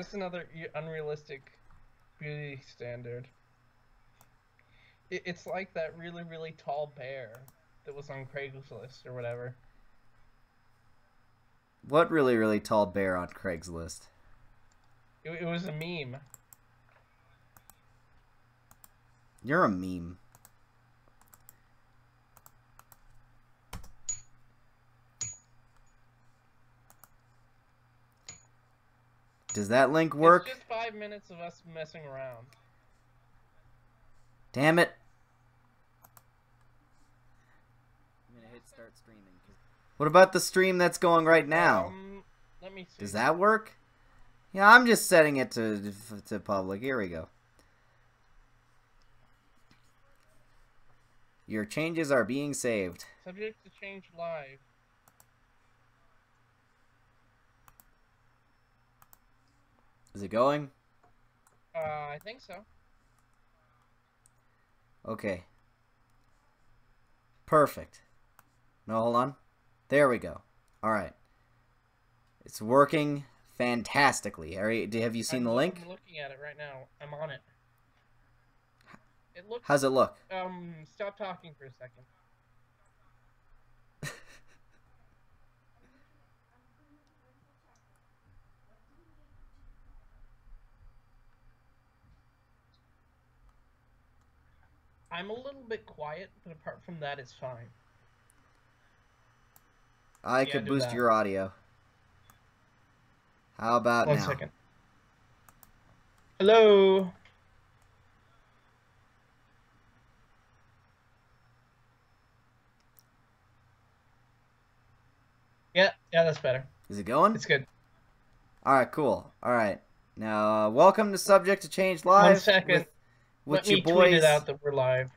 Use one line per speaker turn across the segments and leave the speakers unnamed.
Just another unrealistic beauty standard. It's like that really, really tall bear that was on Craigslist or whatever.
What really, really tall bear on Craigslist?
It was a meme.
You're a meme. Does that link work?
It's just 5 minutes of us messing around.
Damn it. I'm gonna hit start streaming. What about the stream that's going right now?
Let me see.
Does that work? Yeah, I'm just setting it to public. Here we go. Your changes are being saved.
Subject to change live.
Is it going?
I think so.
Okay. Perfect. No, hold on. There we go. All right. It's working fantastically. Have you seen the link?
I'm looking at it right now. I'm on it. It looks.
How's it look?
Stop talking for a second. I'm a little bit quiet, but apart from that, it's fine.
I could boost your audio. How about now?
1 second. Hello. Yeah, that's better.
Is it going?
It's good.
All right, cool. All right. Now, welcome to Subject to Change Live.
1 second.
With
Let
your
me
boys.
tweet it out that we're live.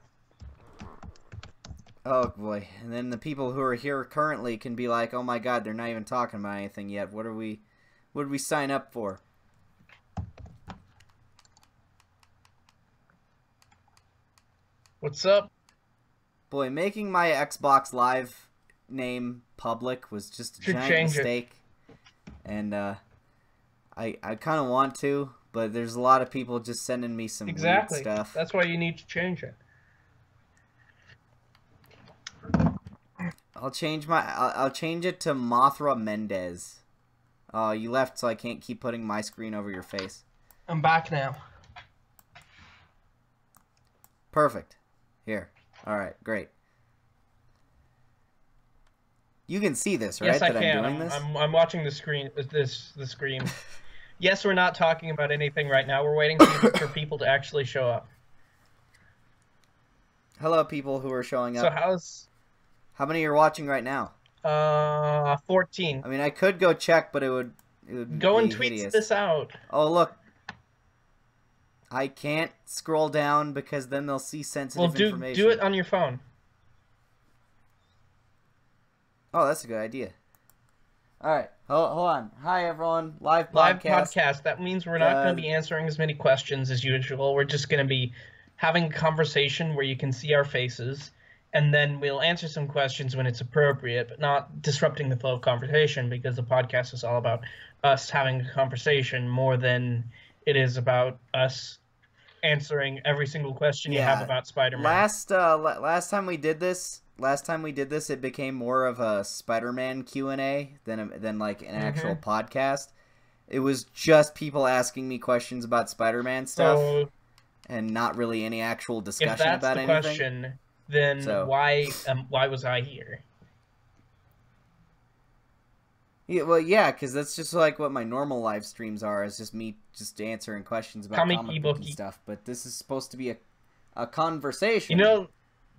Oh boy! And then the people who are here currently can be like, "Oh my God, they're not even talking about anything yet. What did we sign up for?"
What's up?
Boy, making my Xbox Live name public was just a giant mistake. And I kind of want to, but there's a lot of people just sending me some weird stuff.
That's why you need to change it.
I'll change it to Mothra Mendez. Oh, you left, so I can't keep putting my screen over your face.
I'm back now.
Perfect. Here. All right, great. You can see this, right?
Yes, I
that
can.
I'm doing this?
I'm watching the screen. The screen. Yes, we're not talking about anything right now. We're waiting for people to actually show up.
Hello, people who are showing up.
So
how many are watching right now?
14.
I mean, I could go check, but it would
go
be
and tweet
hideous.
this out.
Oh, look. I can't scroll down because then they'll see sensitive information.
Do it on your phone.
Oh, that's a good idea. All right, hold on. Hi, everyone. Live
podcast. That means we're not going to be answering as many questions as usual. We're just going to be having a conversation where you can see our faces, and then we'll answer some questions when it's appropriate, but not disrupting the flow of conversation, because the podcast is all about us having a conversation more than it is about us answering every single question you have about Spider-Man.
Last time we did this, it became more of a Spider-Man Q&A than like an actual podcast. It was just people asking me questions about Spider-Man stuff, and not really any actual discussion about anything.
If that's the question, then why was I here?
Yeah, well, yeah, because that's just like what my normal live streams are. Is just me just answering questions about comic book and stuff. But this is supposed to be a conversation.
You know,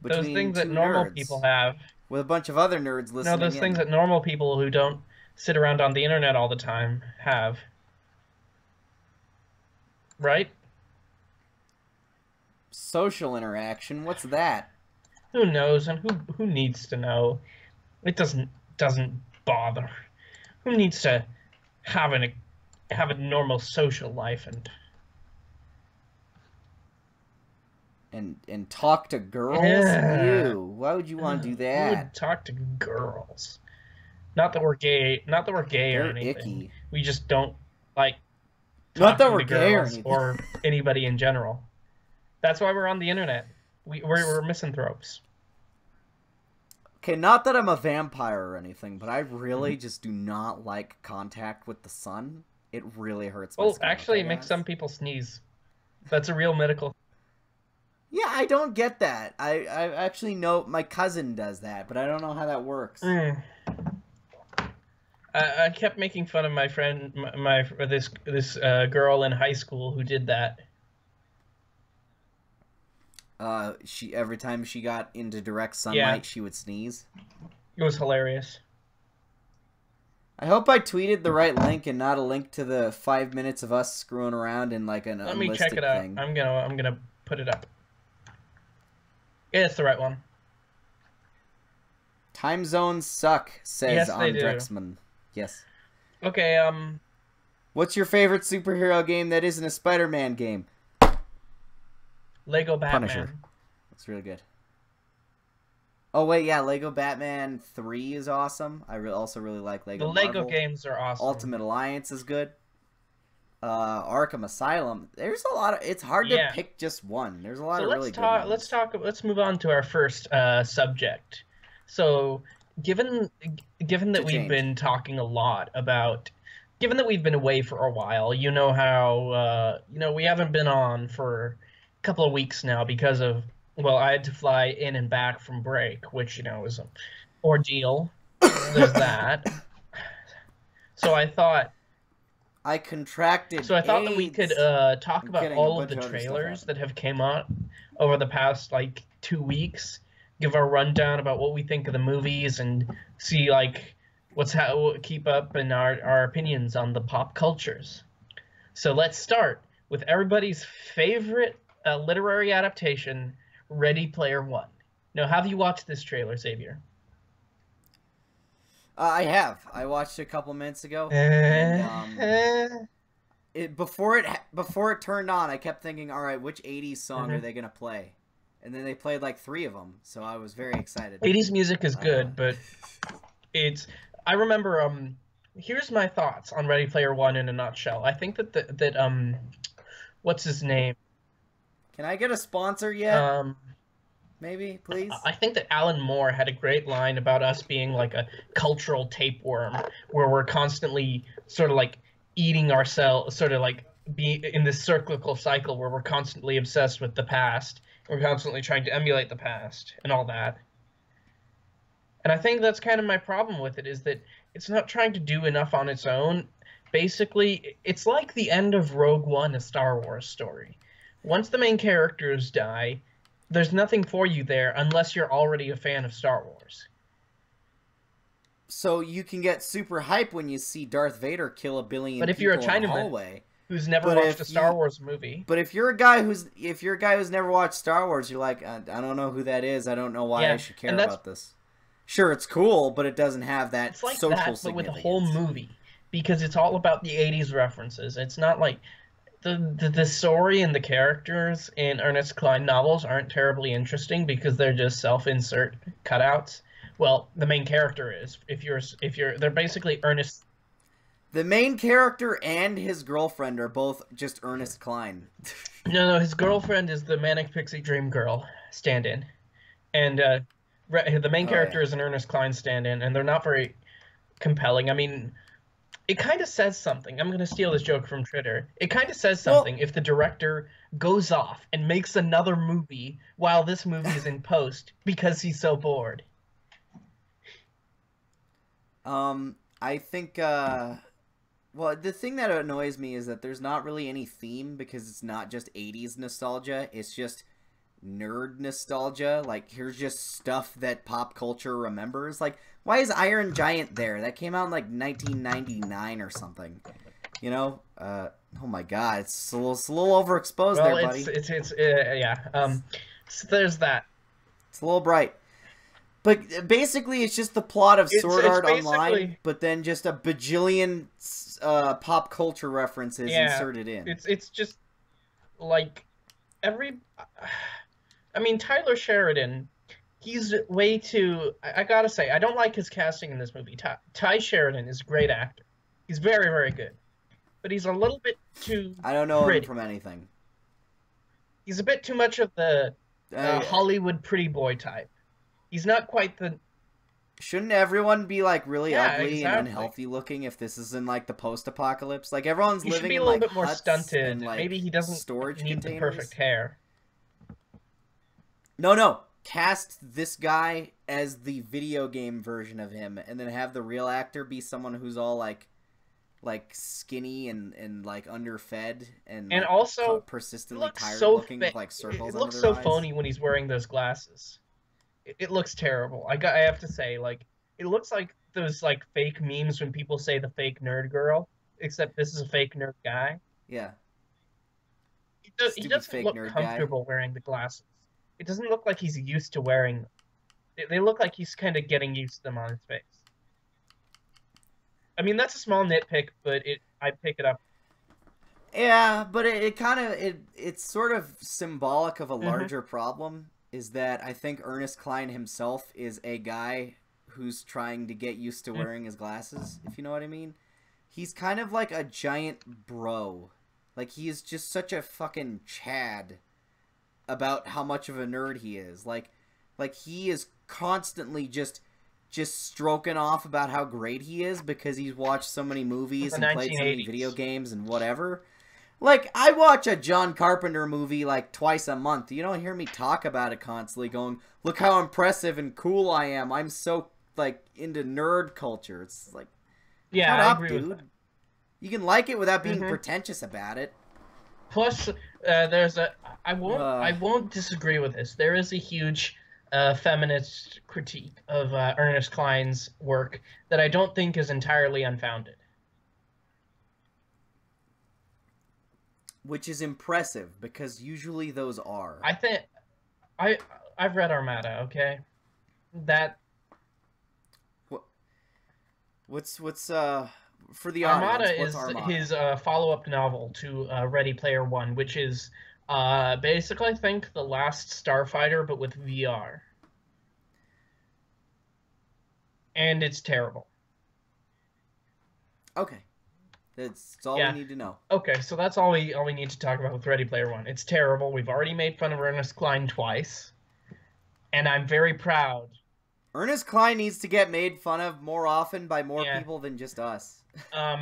those things that normal people have.
With a bunch of other nerds listening.
No, those things that normal people who don't sit around on the internet all the time have. Right?
Social interaction. What's that?
Who knows, and who needs to know? It doesn't bother. Who needs to have a normal social life
and talk to girls?
Yeah.
Ew. Why would you want to do that?
Who would talk to girls? Not that we're gay. Not that we're gay or anything.
Icky.
We just don't like
Not that
talking
we're
to
gay or
girls
anything.
or anybody in general. That's why we're on the internet. We're misanthropes.
Okay, not that I'm a vampire or anything, but I really just do not like contact with the sun. It really hurts my
Well,
skin.
actually,
Okay,
it makes
guys?
some people sneeze. That's a real medical.
Yeah, I don't get that. I actually know my cousin does that, but I don't know how that works.
I kept making fun of my friend, this girl in high school who did that.
She every time she got into direct sunlight, she would sneeze.
It was hilarious.
I hope I tweeted the right link and not a link to the 5 minutes of us screwing around in like an
Let me
unlisted
check it out.
thing.
I'm gonna put it up. Yeah, it's the right one.
Time zones suck, says
Yes, they do.
Drexman. Yes.
Okay,
What's your favorite superhero game that isn't a Spider-Man game?
Lego Batman.
Punisher. That's really good. Oh wait, yeah, Lego Batman 3 is awesome. I also really like Lego
The Lego
Marvel.
games are awesome.
Ultimate Alliance is good. Arkham Asylum. There's a lot of. It's hard to pick just one. There's a lot of really good ones.
Let's move on to our first subject. So, given that we've been talking a lot about, given that we've been away for a while, you know how we haven't been on for a couple of weeks now because of, well, I had to fly in and back from break, which was an ordeal. There's that. So I thought.
I contracted.
So I thought
AIDS.
that we could talk about all of the trailers that have came out over the past 2 weeks. Give our rundown about what we think of the movies and see keep up in our opinions on the pop cultures. So let's start with everybody's favorite literary adaptation, Ready Player One. Now, have you watched this trailer, Xavier?
I have. I watched it a couple minutes ago. Before it turned on, I kept thinking, all right, which 80s song are they going to play? And then they played 3 of them, so I was very excited.
80s music is good, but I remember, here's my thoughts on Ready Player One in a nutshell. I think that what's his name?
Can I get a sponsor yet? Maybe, please?
I think that Alan Moore had a great line about us being like a cultural tapeworm, where we're constantly sort of eating ourselves, sort of be in this cyclical cycle where we're constantly obsessed with the past. We're constantly trying to emulate the past and all that. And I think that's kind of my problem with it, is that it's not trying to do enough on its own. Basically, it's like the end of Rogue One, a Star Wars story. Once the main characters die, there's nothing for you there unless you're already a fan of Star Wars.
So you can get super hype when you see Darth Vader kill a billion people in the hallway.
Who's never watched a Star Wars movie.
But if you're a guy who's never watched Star Wars, you're like, I don't know who that is. I don't know why I should care about this. Sure, it's cool, but it doesn't have that social significance.
But with the whole movie, because it's all about the 80s references. It's not like the story and the characters in Ernest Cline novels aren't terribly interesting because they're just self-insert cutouts. Well, the main character is. They're basically Ernest.
The main character and his girlfriend are both just Ernest Cline.
No, his girlfriend is the Manic Pixie Dream Girl stand-in. And the main character is an Ernest Cline stand-in, and they're not very compelling. I mean, it kind of says something. I'm going to steal this joke from Twitter. It kind of says something if the director goes off and makes another movie while this movie is in post because he's so bored.
I think, well, the thing that annoys me is that there's not really any theme because it's not just 80s nostalgia. It's just nerd nostalgia. Here's just stuff that pop culture remembers. Why is Iron Giant there? That came out in 1999 or something. Oh my god, it's a little overexposed there, buddy.
So there's that.
It's a little bright. But basically, it's just the plot of Sword Art Online, but then just a bajillion pop culture references inserted in.
It's just I mean, Tyler Sheridan, he's way too. I gotta say, I don't like his casting in this movie. Ty Sheridan is a great actor. He's very, very good. but he's a little bit too
I don't know
pretty.
him from anything.
He's a bit too much of the Hollywood pretty boy type. He's not quite the...
Shouldn't everyone be, like, really ugly
exactly.
and unhealthy looking if this is in, like, the post-apocalypse? Like, everyone's living in, like,
He should be a little bit more
huts
stunted.
and, like,
maybe he doesn't
storage
need
containers.
the perfect hair.
No. Cast this guy as the video game version of him, and then have the real actor be someone who's all, like skinny and like underfed and like,
also
persistently tired
so
looking with like circles
it
under
looks
their
so
eyes.
phony when he's wearing those glasses. It looks terrible. I have to say, like, it looks like those like fake memes when people say the fake nerd girl, except this is a fake nerd guy.
Yeah.
He doesn't look comfortable wearing the glasses. It doesn't look like he's used to wearing them. They look like he's kind of getting used to them on his face. I mean, that's a small nitpick, but I pick it up.
Yeah, but it's sort of symbolic of a larger problem, is that I think Ernest Cline himself is a guy who's trying to get used to wearing his glasses, if you know what I mean. He's kind of like a giant bro. Like, he is just such a fucking Chad about how much of a nerd he is. Like he is constantly just stroking off about how great he is because he's watched so many movies and played so many video games and whatever. Like, I watch a John Carpenter movie like twice a month. You don't hear me talk about it constantly going, look how impressive and cool I am. I'm so, like, into nerd culture. It's like, shut up, dude. You can like it without being pretentious about it.
Plus, there's a... I won't disagree with this. There is a huge... feminist critique of Ernest Cline's work that I don't think is entirely unfounded.
Which is impressive, because usually those are.
I think... I've read Armada, okay? That...
What's for the audience,
Armada is his follow-up novel to Ready Player One, which is... basically, I think the last Starfighter, but with VR. And it's terrible.
Okay. That's all we need to know.
Okay, so that's all we need to talk about with Ready Player One. It's terrible. We've already made fun of Ernest Cline twice. And I'm very proud.
Ernest Cline needs to get made fun of more often by more people than just us.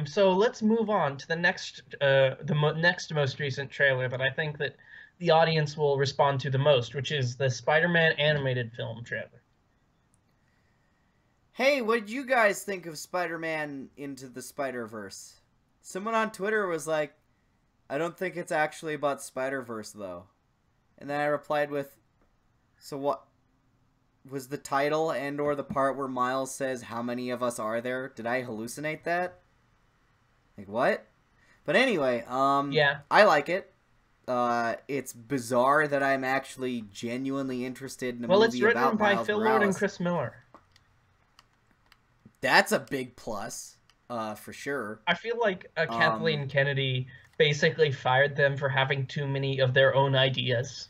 So let's move on to the next, next most recent trailer that I think that the audience will respond to the most, which is the Spider-Man animated film trailer.
Hey, what did you guys think of Spider-Man Into the Spider-Verse? Someone on Twitter was like, I don't think it's actually about Spider-Verse, though. And then I replied with, so what? Was the title and or the part where Miles says, how many of us are there? Did I hallucinate that? Like, what? But anyway, I like it. It's bizarre that I'm actually genuinely interested in a movie about Miles Morales. Well, it's written by Phil Lord and
Chris Miller.
That's a big plus, for sure.
I feel like Kathleen Kennedy basically fired them for having too many of their own ideas.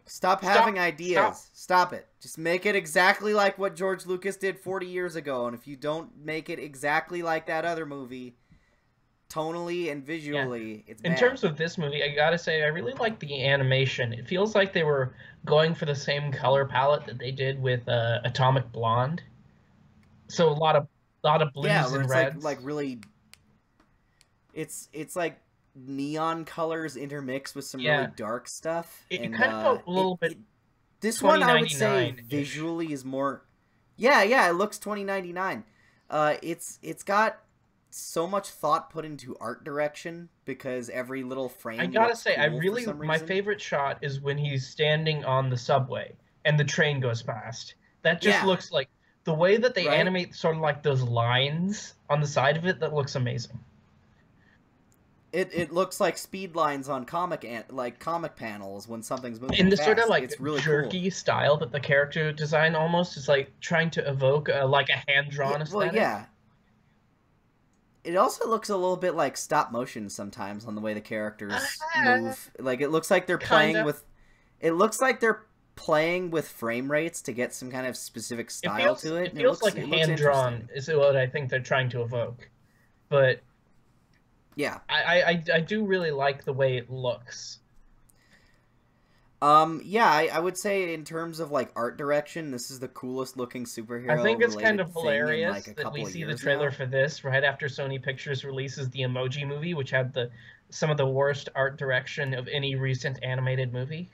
Stop having ideas. Stop it. Just make it exactly like what George Lucas did 40 years ago. And if you don't make it exactly like that other movie, tonally and visually, it's bad.
In terms of this movie, I gotta say, I really like the animation. It feels like they were going for the same color palette that they did with Atomic Blonde. So a lot of blues and reds.
Like really, it's like neon colors intermixed with some really dark stuff.
It kind of felt a little bit.
This one I would say visually is more. Yeah, it looks 2099. It's got so much thought put into art direction because every little frame. I gotta say,
my favorite shot is when he's standing on the subway and the train goes past. That just looks like the way that they animate sort of like those lines on the side of it. That looks amazing.
It looks like speed lines on comic panels when something's moving
in the
fast.
Sort of like
it's really
jerky
cool.
Style that the character design almost is like trying to evoke like a hand-drawn aesthetic.
Well, yeah. It also looks a little bit like stop motion sometimes on the way the characters move. Like it looks like they're playing with. It looks like they're playing with frame rates to get some kind of specific style to it.
It feels like hand-drawn is what I think they're trying to evoke. but
yeah,
I do really like the way it looks.
Yeah, I would say in terms of like art direction, this is the coolest looking superhero
I think it's kind
related
of
thing in
hilarious
like a
that we
couple of
see the
years
trailer
now.
for this right after Sony Pictures releases the Emoji Movie, which had some of the worst art direction of any recent animated movie.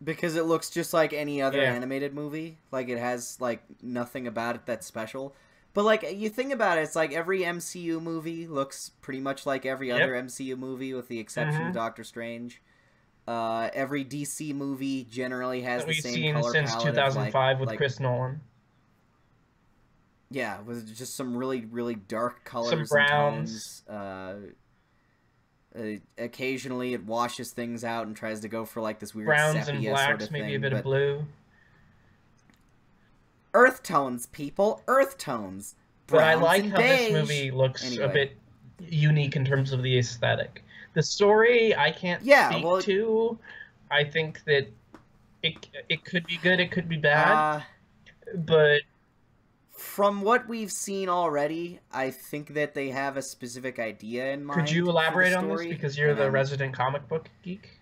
Because it looks just like any other
Yeah.
animated movie. Like, it has, like, nothing about it that's special. But, like, you think about it, it's like every MCU movie looks pretty much like every other MCU movie, with the exception of Doctor Strange. Every DC movie generally has
that
the
we've
same
seen
color
since
palette
2005
of,
with Chris Nolan.
Yeah, with just some really, really dark colors
Some browns.
and tones. Occasionally it washes things out and tries to go for like this weird
Browns
sepia
and blacks,
sort of thing.
maybe a bit of blue.
Earth tones, people, earth tones.
But I like how this movie looks a bit unique in terms of the aesthetic. The story I can't speak to. I think that it could be good, it could be bad. But
from what we've seen already, I think that they have a specific idea in mind.
Could you elaborate on this, because you're the resident comic book geek?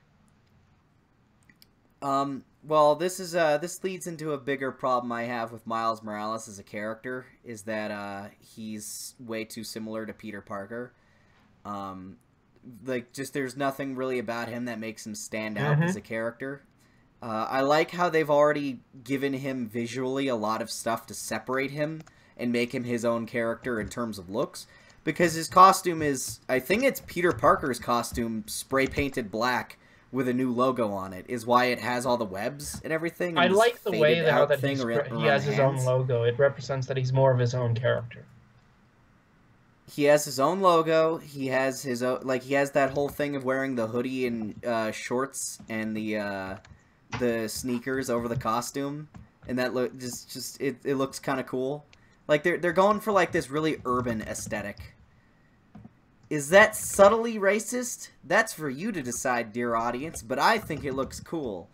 Well, this leads into a bigger problem I have with Miles Morales as a character, is that he's way too similar to Peter Parker. Like, just there's nothing really about him that makes him stand out as a character. I like how they've already given him visually a lot of stuff to separate him and make him his own character in terms of looks. Because his costume is, I think it's Peter Parker's costume, spray painted black with a new logo on it, is why it has all the webs and everything.
I like the way that he has his own logo. It represents that he's more of his own character.
He has his own logo. He has his own, like, he has that whole thing of wearing the hoodie and shorts and the sneakers over the costume, and that look it looks kind of cool. Like, they're going for like this really urban aesthetic. Is that subtly racist? That's for you to decide, dear audience, but I think it looks cool.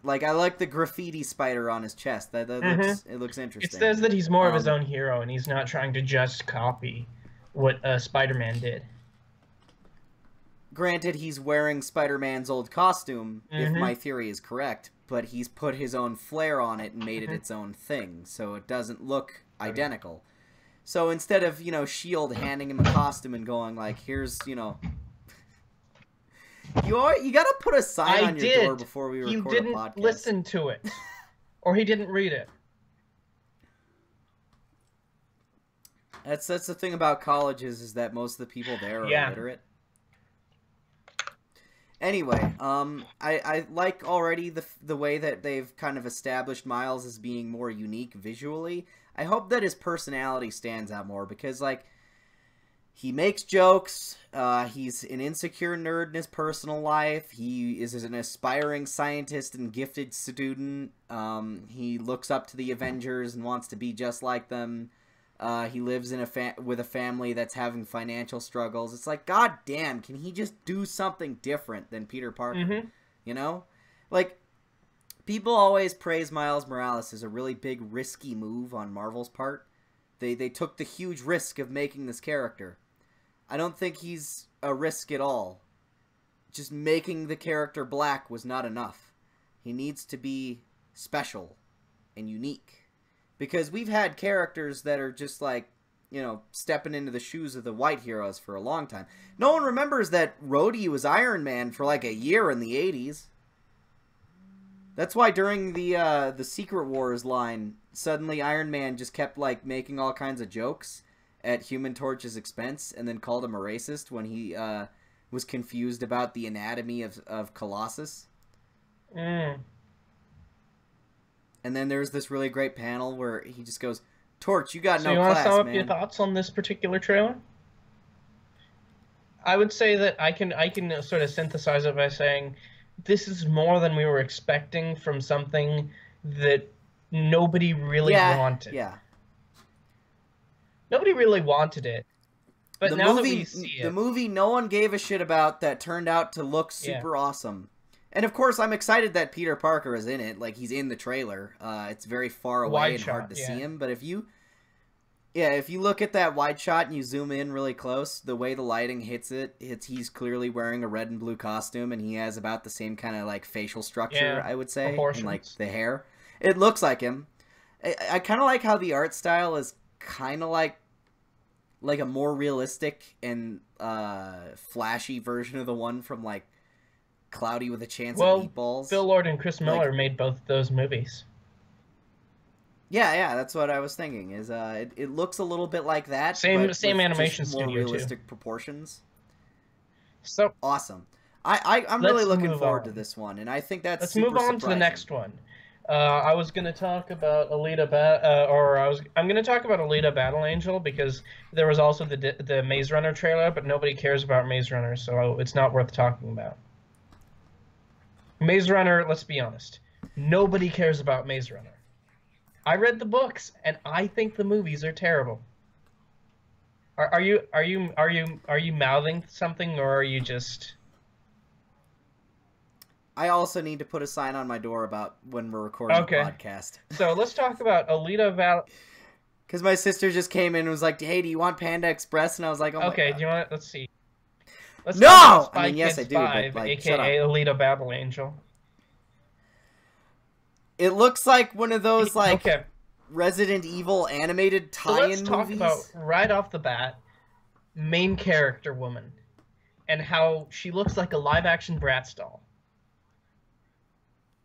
Like, I like the graffiti spider on his chest. It looks interesting.
It says that he's more of his own hero, and he's not trying to just copy what Spider-Man did.
Granted, he's wearing Spider-Man's old costume, if my theory is correct, but he's put his own flair on it and made it its own thing, so it doesn't look identical. So instead of, S.H.I.E.L.D. handing him a costume and going, like, here's, you gotta put a sign on your door before we record a podcast.
You didn't listen to it. Or he didn't read it.
That's the thing about colleges, is that most of the people there are illiterate. Anyway, I like already the way that they've kind of established Miles as being more unique visually. I hope that his personality stands out more, because, like, he makes jokes, he's an insecure nerd in his personal life, he is an aspiring scientist and gifted student, he looks up to the Avengers and wants to be just like them. He lives in with a family that's having financial struggles. It's like, god damn, can he just do something different than Peter Parker? You know? Like, people always praise Miles Morales as a really big, risky move on Marvel's part. They took the huge risk of making this character. I don't think he's a risk at all. Just making the character black was not enough. He needs to be special and unique. Because we've had characters that are just like, stepping into the shoes of the white heroes for a long time. No one remembers that Rhodey was Iron Man for like a year in the 80s. That's why during the Secret Wars line, suddenly Iron Man just kept like making all kinds of jokes at Human Torch's expense, and then called him a racist when he was confused about the anatomy of Colossus. And then there's this really great panel where he just goes, Torch, you got no class, man. So you want to sum up
your thoughts on this particular trailer? I would say that I can sort of synthesize it by saying this is more than we were expecting from something that nobody really wanted.
Yeah.
Nobody really wanted it. But now that we see it...
The movie no one gave a shit about that turned out to look super awesome. And, of course, I'm excited that Peter Parker is in it. Like, he's in the trailer. It's very far away and hard to see him. But if you... Yeah, if you look at that wide shot and you zoom in really close, the way the lighting hits it, he's clearly wearing a red and blue costume, and he has about the same kind of like facial structure, I would say, and like the hair. It looks like him. I kind of like how the art style is kind of like a more realistic and flashy version of the one from like Cloudy with a Chance of Meatballs.
Phil Lord and Chris Miller made both those movies.
Yeah, that's what I was thinking. Is it looks a little bit like that.
Same
with
animation
more
studio
realistic proportions.
So
awesome. I'm really looking forward to this one, and I think that's
let's
super
move on to the next one. I was going to talk about I'm going to talk about Alita Battle Angel because there was also the Maze Runner trailer, but nobody cares about Maze Runner, so it's not worth talking about. Maze Runner, let's be honest, nobody cares about Maze Runner. I read the books, and I think the movies are terrible. Are you mouthing something, or are you just?
I also need to put a sign on my door about when we're recording the podcast.
So let's talk about Alita Battle.
Because my sister just came in and was like, "Hey, do you want Panda Express?" And I was like, "Oh my God."
Do you want? Let's see. Let's
no. I mean, yes, I do.
5,
but, like,
AKA Alita Battle Angel.
It looks like one of those Resident Evil animated tie-in movies.
Let's talk about right off the bat, main character woman, and how she looks like a live-action Bratz doll.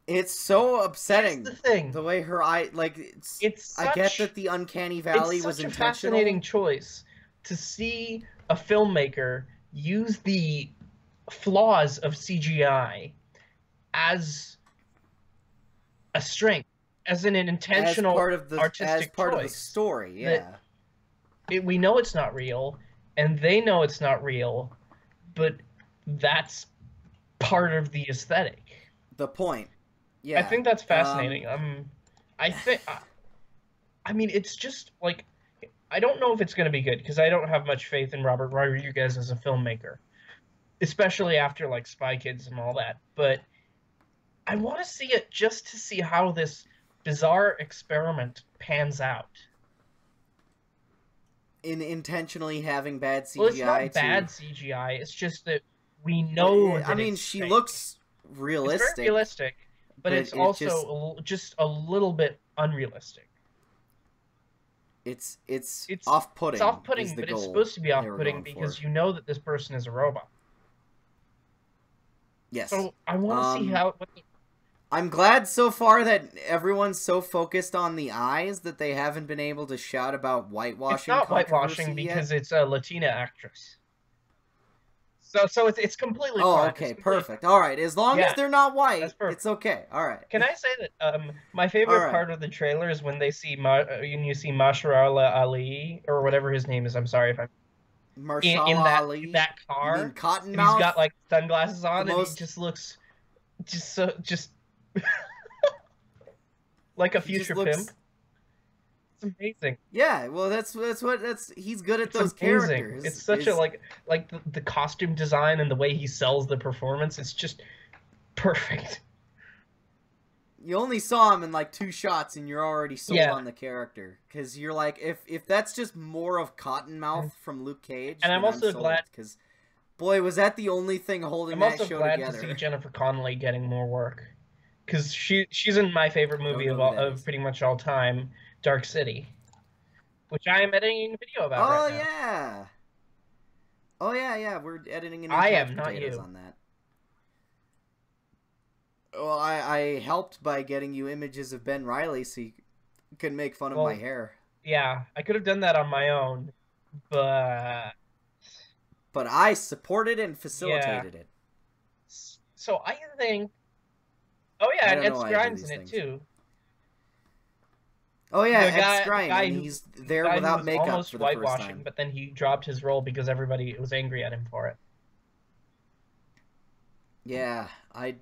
It's so upsetting.
Here's the thing.
The way her eye, I get that the Uncanny Valley was intentional.
It's such a fascinating choice to see a filmmaker use the flaws of CGI as a strength, as an intentional artistic choice.
Of the story, yeah.
We know it's not real, and they know it's not real, but that's part of the aesthetic.
The point. Yeah.
I think that's fascinating. I mean, it's just like, I don't know if it's going to be good because I don't have much faith in Robert Rodriguez as a filmmaker, especially after like Spy Kids and all that. But I want to see it just to see how this bizarre experiment pans out.
In intentionally having bad CGI.
Well, it's not bad CGI. It's just that we know. I mean,
she looks realistic.
It's very realistic, but it's also just a little bit unrealistic.
It's off-putting.
It's off-putting, but it's supposed to be off-putting because you know that this person is a robot.
Yes.
So I want to see how.
I'm glad so far that everyone's so focused on the eyes that they haven't been able to shout about whitewashing.
It's not whitewashing because it's a Latina actress. So it's completely.
Oh, okay, perfect. All right, as long as they're not white, it's okay. All right.
Can I say that my favorite part of the trailer is when they see you see Mahershala Ali or whatever his name is. I'm sorry if I'm. In that car.
You mean Cottonmouth?
And he's got like sunglasses on, and he just looks just like a future pimp. It's amazing.
Yeah, well, he's good at those characters.
It's such a like the costume design and the way he sells the performance. It's just perfect.
You only saw him in like 2 shots, and you're already sold on the character because you're like, if that's just more of Cottonmouth from Luke Cage,
and I'm also glad
because boy, was that the only thing holding that show together. I'm also glad
to see Jennifer Connelly getting more work because she's in my favorite movie of pretty much all time, Dark City, which I am editing a video about right now.
Oh yeah, we're editing a new
I am, not you.
On that. Well, I helped by getting you images of Ben Reilly so you could make fun of my hair.
Yeah, I could have done that on my own, but
I supported and facilitated it.
So I think... Oh yeah, and Ed Skrein's in it too.
Oh yeah, Ed Skrein, and he's there without makeup for the first time.
But then he dropped his role because everybody was angry at him for it.
Yeah, I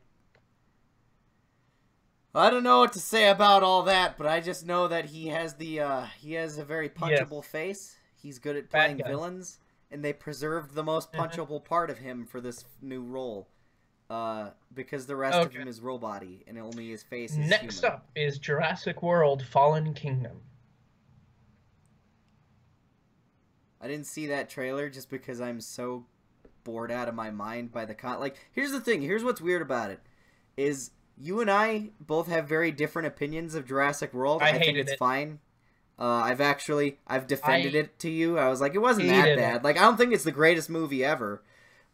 don't know what to say about all that, but I just know that he has a very punchable face. He's good at playing villains, and they preserved the most punchable part of him for this new role, because the rest of him is robot-y, and only his face is
Next up is Jurassic World: Fallen Kingdom.
I didn't see that trailer just because I'm so bored out of my mind by the like. Here's the thing. Here's what's weird about it, is you and I both have very different opinions of Jurassic World. I think it's fine. I've defended it to you. I was like, it wasn't that bad. Like, I don't think it's the greatest movie ever,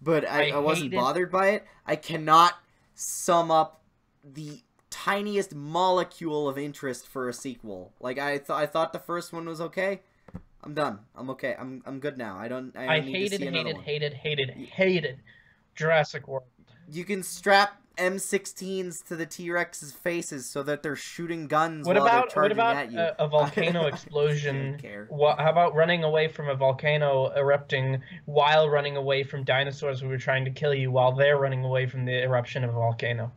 but I wasn't bothered by it. I cannot sum up the tiniest molecule of interest for a sequel. Like, I thought the first one was okay. I'm done. I'm okay. I'm good now. I don't need to see another one.
hated Jurassic World.
You can strap M16s to the T-Rex's faces so that they're shooting guns while they're charging at you.
What about a volcano explosion? How about running away from a volcano erupting while running away from dinosaurs who were trying to kill you while they're running away from the eruption of a volcano?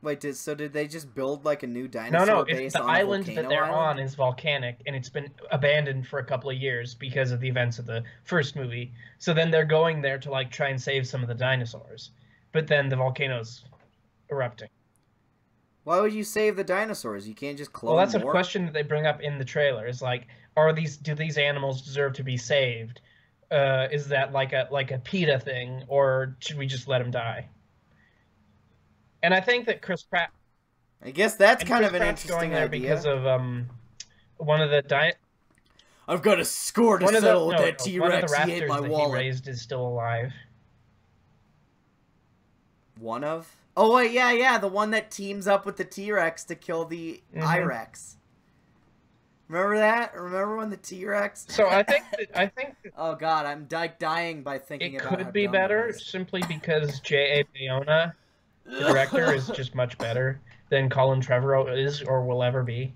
Wait, did they just build like a new dinosaur base on a volcano?
The island that they're on is volcanic, and it's been abandoned for a couple of years because of the events of the first movie. So then they're going there to like try and save some of the dinosaurs. But then the volcano's erupting.
Why would you save the dinosaurs? You can't just clone more?
Well, that's a question that they bring up in the trailer. Is like, do these animals deserve to be saved? Is that like a PETA thing, or should we just let them die? And I think that Chris Pratt.
I guess that's kind of an interesting idea.
Because of one of the
I've got a score to settle with that T-Rex.
One of the
raptors he ate my wallet.
He raised is still alive.
One of? Oh wait, yeah, the one that teams up with the T-Rex to kill the I-Rex. Remember that? Remember when the T-Rex?
So I think.
Oh God, I'm dying by thinking about it.
It could be better simply because J.A. Bayona, the director, is just much better than Colin Trevorrow is or will ever be.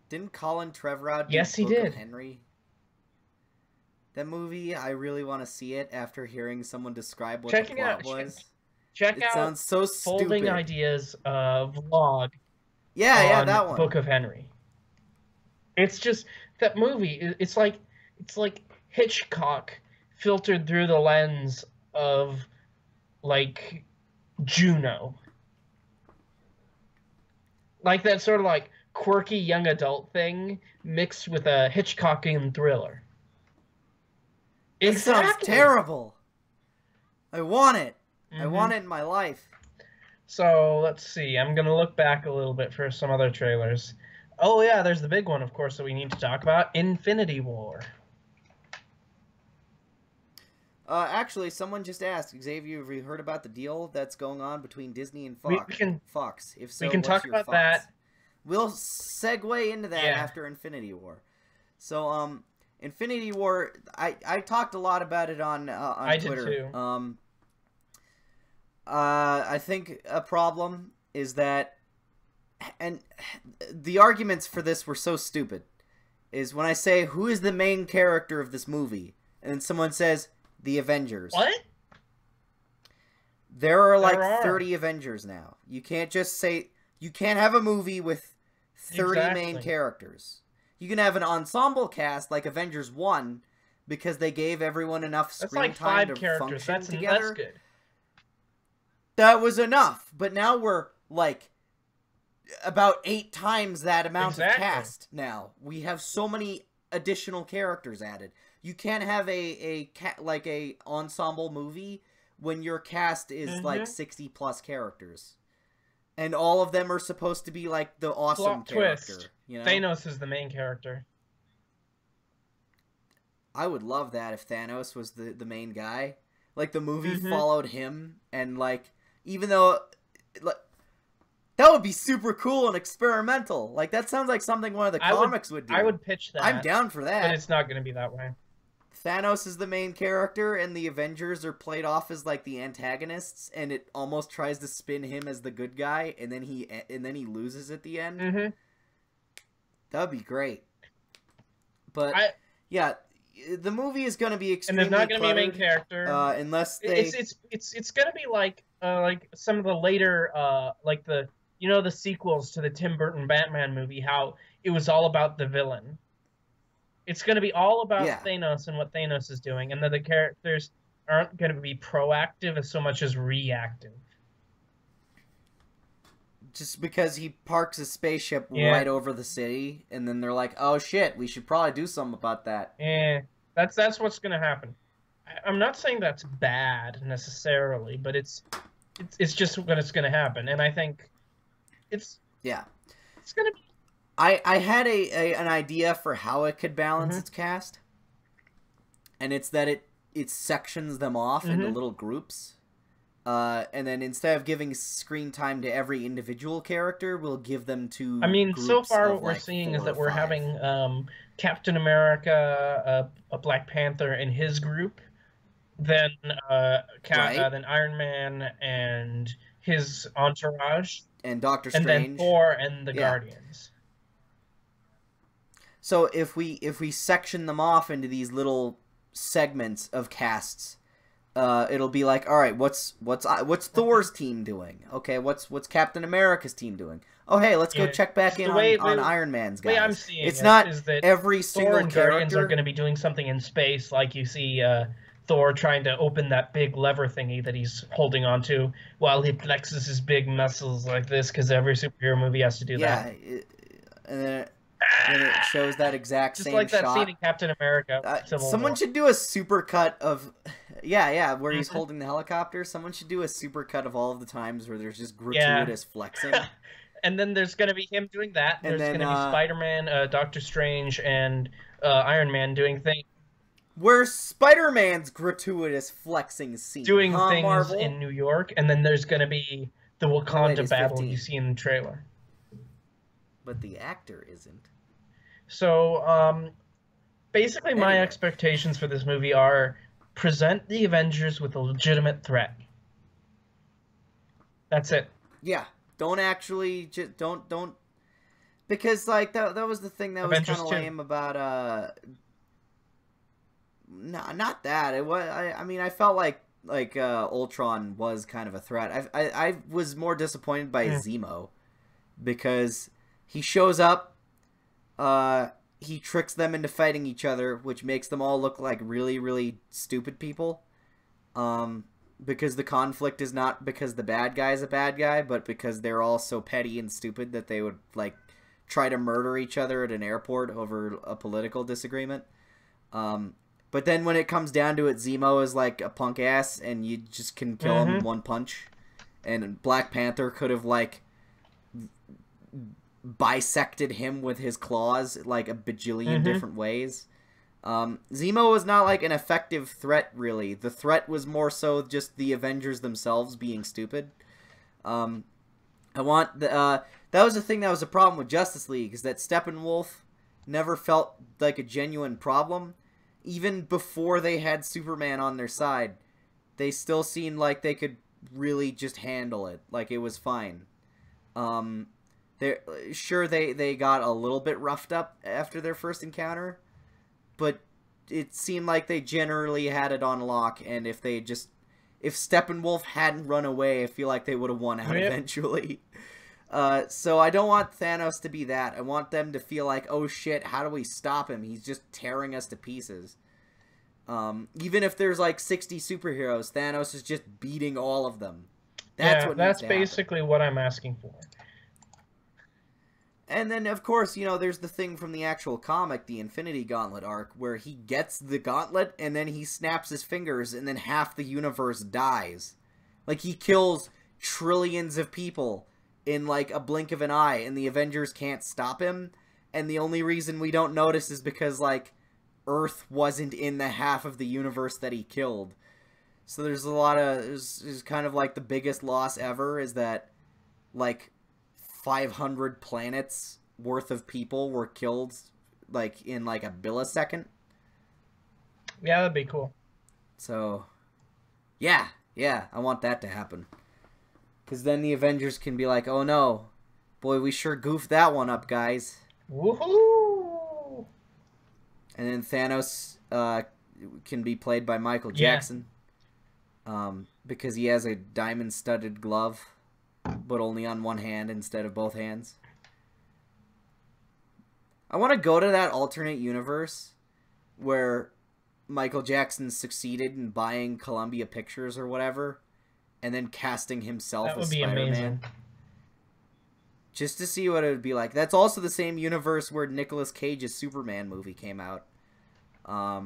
Didn't Colin Trevorrow do
Yes, he
Book
did.
of Henry? That movie, I really want to see it after hearing someone describe what the plot was.
Check out.
It sounds so stupid.
Folding Ideas vlog.
Yeah, that one.
Book of Henry. It's just that movie. It's like Hitchcock filtered through the lens of like Juno. Like that sort of like quirky young adult thing mixed with a Hitchcockian thriller.
It sounds terrible. I want it. I want it in my life.
So, let's see. I'm going to look back a little bit for some other trailers. Oh, yeah, there's the big one, of course, that we need to talk about. Infinity War.
Actually, someone just asked, Xavier, have you heard about the deal that's going on between Disney and Fox? If so,
we can talk about that.
We'll segue into that after Infinity War. So, Infinity War, I talked a lot about it on Twitter.
I did too.
I think a problem is that, and the arguments for this were so stupid, is when I say, who is the main character of this movie? And then someone says, the Avengers.
What?
There are like 30 Avengers now. You can't just say, you can't have a movie with 30 main characters. You can have an ensemble cast like Avengers 1 because they gave everyone enough screen time to function together.
That's good.
That was enough, but now we're like about 8 times that amount of cast now. We have so many additional characters added. You can't have a ensemble movie when your cast is like 60 plus characters. And all of them are supposed to be like the awesome character.
Twist.
You know?
Thanos is the main character.
I would love that if Thanos was the main guy. Like the movie followed him, and like, even though like, that would be super cool and experimental. Like that sounds like something one of the comics would do.
I would pitch that.
I'm down for that.
But it's not going to be that way.
Thanos is the main character, and the Avengers are played off as like the antagonists, and it almost tries to spin him as the good guy, and then he loses at the end. That'd be great. But yeah, the movie is going to be extremely
and there's not going to be a main character
unless they.
It's going to be like some of the later like the sequels to the Tim Burton Batman movie, how it was all about the villain. It's going to be all about Thanos and what Thanos is doing, and that the characters aren't going to be proactive as so much as reactive.
just because he parks his spaceship right over the city, and then they're like, "Oh shit, we should probably do something about that."
Yeah, that's what's gonna happen. I'm not saying that's bad necessarily, but it's just what it's gonna happen, and I think it's gonna be.
I had an idea for how it could balance its cast, and it's that it sections them off into little groups. And then instead of giving screen time to every individual character, we'll give them to.
I mean, so far what we're
like
seeing is that we're having Captain America, a Black Panther in his group, then then Iron Man and his entourage,
and Doctor Strange,
and then Thor and the Guardians.
So if we section them off into these little segments of casts. It'll be like, all right, what's Thor's team doing? Okay, what's Captain America's team doing? Oh, hey, let's go check back in on Iron Man's guys.
The way I'm seeing
it's not
is that
every single
Thor and Guardians
character
are going to be doing something in space, like you see Thor trying to open that big lever thingy that he's holding onto while he flexes his big muscles like this, because every superhero movie has to do that.
Yeah, and then it shows that exact
just
same
like that
shot.
Scene in Captain America.
Someone should do a super cut of, where he's holding the helicopter. Someone should do a super cut of all of the times where there's just gratuitous flexing.
And then there's going to be him doing that. And there's going to be Spider-Man, Doctor Strange, and Iron Man doing things.
Where's Spider-Man's gratuitous flexing scene?
Doing things
Marvel?
In New York, and then there's going to be the Wakanda battle 15. You see in the trailer.
But the actor isn't.
So, basically my expectations for this movie are present the Avengers with a legitimate threat. That's it.
Yeah. Don't actually... Don't... Because, like, that was the thing that Avengers was kind of lame about, No, not that. It was... I mean, I felt like Ultron was kind of a threat. I was more disappointed by Zemo. Because he shows up, he tricks them into fighting each other, which makes them all look like really, really stupid people. Because the conflict is not because the bad guy's a bad guy, but because they're all so petty and stupid that they would, like, try to murder each other at an airport over a political disagreement. But then when it comes down to it, Zemo is, like, a punk ass, and you just can kill him in one punch. And Black Panther could have, like... bisected him with his claws like a bajillion different ways. Zemo was not like an effective threat, really. The threat was more so just the Avengers themselves being stupid. That was the thing that was a problem with Justice League, is that Steppenwolf never felt like a genuine problem. Even before they had Superman on their side, they still seemed like they could really just handle it. Like, it was fine. They got a little bit roughed up after their first encounter, but it seemed like they generally had it on lock, and if Steppenwolf hadn't run away, I feel like they would have won out eventually. So I don't want Thanos to be that. I want them to feel like, oh shit, how do we stop him? He's just tearing us to pieces. Even if there's like 60 superheroes, Thanos is just beating all of them. That's
basically what I'm asking for.
And then, of course, there's the thing from the actual comic, the Infinity Gauntlet arc, where he gets the gauntlet, and then he snaps his fingers, and then half the universe dies. Like, he kills trillions of people in, like, a blink of an eye, and the Avengers can't stop him. And the only reason we don't notice is because, like, Earth wasn't in the half of the universe that he killed. So there's a lot of... There's kind of, like, the biggest loss ever is that, like... 500 planets worth of people were killed, like, in, like, a millisecond.
Yeah, that'd be cool.
So, yeah, I want that to happen. Because then the Avengers can be like, oh no, boy, we sure goofed that one up, guys.
Woohoo!
And then Thanos can be played by Michael Jackson. Because he has a diamond-studded glove. But only on one hand instead of both hands. I want to go to that alternate universe where Michael Jackson succeeded in buying Columbia Pictures or whatever, and then casting himself as Spider-Man.
Amazing.
just to see what it would be like. That's also the same universe where Nicolas Cage's Superman movie came out. A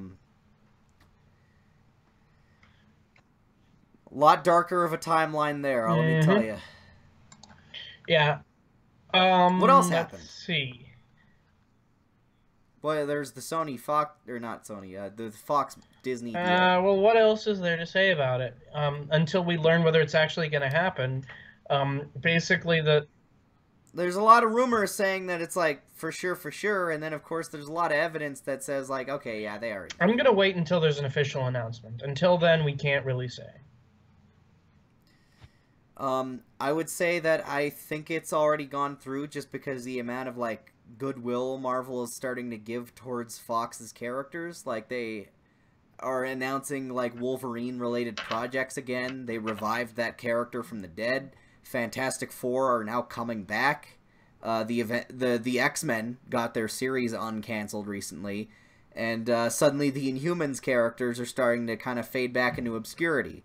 lot darker of a timeline there, let me tell you.
Yeah.
What else happened?
Let's see.
Boy, there's the Sony Fox, or not Sony, the Fox Disney deal.
Well, what else is there to say about it? Until we learn whether it's actually going to happen. Basically,
there's a lot of rumors saying that it's like for sure, and then of course there's a lot of evidence that says like, okay, yeah, they are.
I'm gonna wait until there's an official announcement. Until then, we can't really say.
I would say that I think it's already gone through, just because the amount of like goodwill Marvel is starting to give towards Fox's characters. Like, they are announcing like Wolverine related projects again. They revived that character from the dead. Fantastic Four are now coming back. The X-Men got their series uncanceled recently, and suddenly the Inhumans characters are starting to kind of fade back into obscurity.